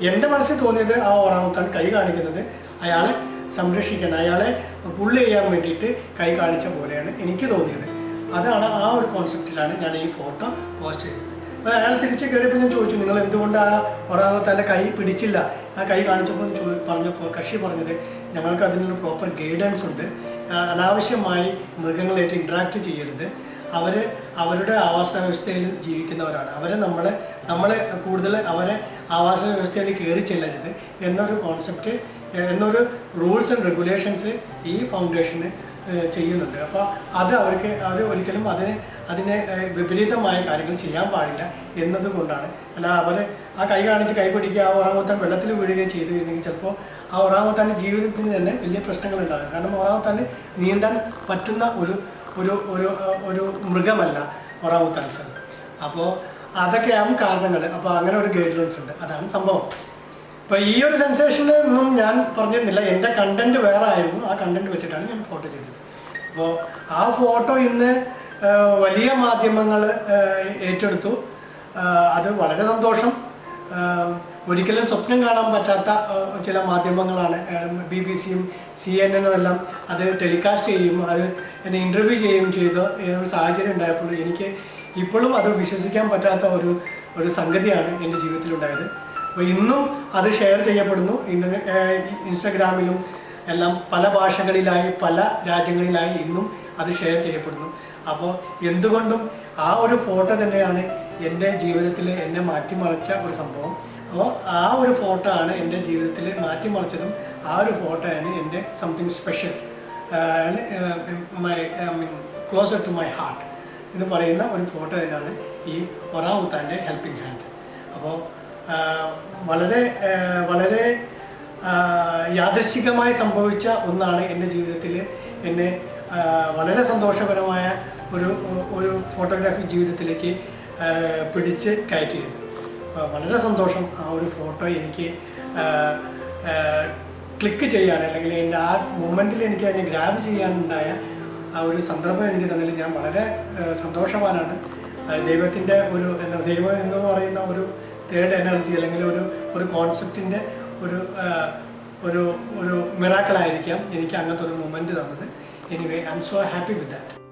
എൻ്റെ മനസ്സിൽ തോന്നിയത് ആ ഒറാങ്ങുട്ടാൻ കൈ കാണിക്കുന്നത് അയാളെ സംരക്ഷിക്കാൻ, അയാളെ പുള്ള് ചെയ്യാൻ വേണ്ടിയിട്ട് കൈ കാണിച്ച പോലെയാണ് എനിക്ക് തോന്നിയത്. അതാണ് ആ ഒരു കോൺസെപ്റ്റിലാണ് ഞാൻ ഈ ഫോട്ടോ പോസ്റ്റ് ചെയ്തത്. അപ്പോൾ അയാൾ തിരിച്ച് കയറിയപ്പോൾ ഞാൻ ചോദിച്ചു, നിങ്ങൾ എന്തുകൊണ്ട് ആ ഒറാങ്ങുട്ടാൻ്റെ കൈ പിടിച്ചില്ല? ആ കൈ കാണിച്ചപ്പോൾ പറഞ്ഞപ്പോൾ കക്ഷി പറഞ്ഞത്, ഞങ്ങൾക്ക് അതിനുള്ള പ്രോപ്പർ ഗൈഡൻസ് ഉണ്ട്, അനാവശ്യമായി മൃഗങ്ങളായിട്ട് ഇൻട്രാക്ട് ചെയ്യരുത്, അവരുടെ ആവാസ വ്യവസ്ഥയിൽ ജീവിക്കുന്നവരാണ്, നമ്മളെ കൂടുതൽ അവരെ ആവാസ വ്യവസ്ഥയിൽ കയറി ചെല്ലരുത് എന്നൊരു കോൺസെപ്റ്റ്, എന്നൊരു റൂൾസ് ആൻഡ് റെഗുലേഷൻസ് ഈ ഫൗണ്ടേഷന് ചെയ്യുന്നുണ്ട്. അപ്പോൾ അവർ ഒരിക്കലും അതിനെ വിപരീതമായ കാര്യങ്ങൾ ചെയ്യാൻ പാടില്ല എന്നതുകൊണ്ടാണ്. അല്ല ആ കൈ കാണിച്ച് കൈ പിടിക്കുക, ആ ഒറാങ്ങുട്ടാൻ വെള്ളത്തിൽ വീഴുകയും ചെയ്തിരുന്നെങ്കിൽ ചിലപ്പോൾ ആ ഒറാങ്ങുട്ടാൻ്റെ ജീവിതത്തിന് തന്നെ വലിയ പ്രശ്നങ്ങൾ ഉണ്ടാകും. കാരണം ഒറാങ്ങുട്ടാന് നീന്താൻ പറ്റുന്ന ഒരു മൃഗമല്ല ഒറാങ്ങുട്ടാൻസ്. അപ്പോൾ അതൊക്കെയാണ് കാരണങ്ങൾ. അപ്പോൾ അങ്ങനെ ഒരു ഗൈഡ്ലൈൻസ് ഉണ്ട്, അതാണ് സംഭവം. ഇപ്പോൾ ഈ ഒരു സെൻസേഷനൊന്നും ഞാൻ പറഞ്ഞിരുന്നില്ല, എൻ്റെ കണ്ടന്റ് വേറെ ആയിരുന്നു. ആ കണ്ടന്റ് വെച്ചിട്ടാണ് ഞാൻ ഫോട്ടോ ചെയ്തത്. അപ്പോൾ ആ ഫോട്ടോ ഇന്ന് വലിയ മാധ്യമങ്ങൾ ഏറ്റെടുത്തു. അത് വളരെ സന്തോഷം. ഒരിക്കലും സ്വപ്നം കാണാൻ പറ്റാത്ത ചില മാധ്യമങ്ങളാണ് BBC-യും CNN-ഉം എല്ലാം അത് ടെലികാസ്റ്റ് ചെയ്യും, അത് എന്നെ ഇൻ്റർവ്യൂ ചെയ്യുകയും ചെയ്ത ഒരു സാഹചര്യം ഉണ്ടായപ്പോൾ എനിക്ക് ഇപ്പോഴും അത് വിശ്വസിക്കാൻ പറ്റാത്ത ഒരു സംഗതിയാണ് എൻ്റെ ജീവിതത്തിലുണ്ടായത്. അപ്പോൾ ഇന്നും അത് ഷെയർ ചെയ്യപ്പെടുന്നു. ഇൻസ്റ്റഗ്രാമിലും എല്ലാം പല ഭാഷകളിലായി പല രാജ്യങ്ങളിലായി ഇന്നും അത് ഷെയർ ചെയ്യപ്പെടുന്നു. അപ്പോൾ എന്തുകൊണ്ടും ആ ഒരു ഫോട്ടോ തന്നെയാണ് എൻ്റെ ജീവിതത്തിൽ എന്നെ മാറ്റിമറിച്ച ഒരു സംഭവം. അപ്പോൾ ആ ഒരു ഫോട്ടോ ആണ് എൻ്റെ ജീവിതത്തിൽ മാറ്റിമറിച്ചതും. ആ ഒരു ഫോട്ടോ ആണ് എൻ്റെ something special, closer to my heart എന്ന് പറയുന്ന ഒരു ഫോട്ടോ തന്നെയാണ് ഈ ഒറാങ്ങുട്ടാൻ്റെ ഹെൽപ്പിംഗ് ഹാൻഡ്. അപ്പോൾ വളരെ യാദൃശ്ചികമായി സംഭവിച്ച ഒന്നാണ് എൻ്റെ ജീവിതത്തിൽ എന്നെ വളരെ സന്തോഷകരമായ ഒരു ഫോട്ടോഗ്രാഫി ജീവിതത്തിലേക്ക് പിടിച്ച് കയറ്റിയത്. വളരെ സന്തോഷം. ആ ഒരു ഫോട്ടോ എനിക്ക് ക്ലിക്ക് ചെയ്യാൻ, അല്ലെങ്കിൽ എൻ്റെ ആ മൊമെൻറ്റിൽ എനിക്ക് അതിനെ ഗ്രാബ് ചെയ്യാനുണ്ടായ ആ ഒരു സന്ദർഭം എനിക്ക് തന്നതിൽ ഞാൻ വളരെ സന്തോഷവാനാണ്. ദൈവത്തിൻ്റെ ദൈവം എന്ന് പറയുന്ന ഒരു തേർഡ് എനർജി, അല്ലെങ്കിൽ ഒരു കോൺസെപ്റ്റിൻ്റെ ഒരു മിറാക്കിളായിരിക്കാം എനിക്ക് അങ്ങനത്തെ ഒരു മൊമെൻറ്റ് തന്നത്. Anyway I M so happy with that.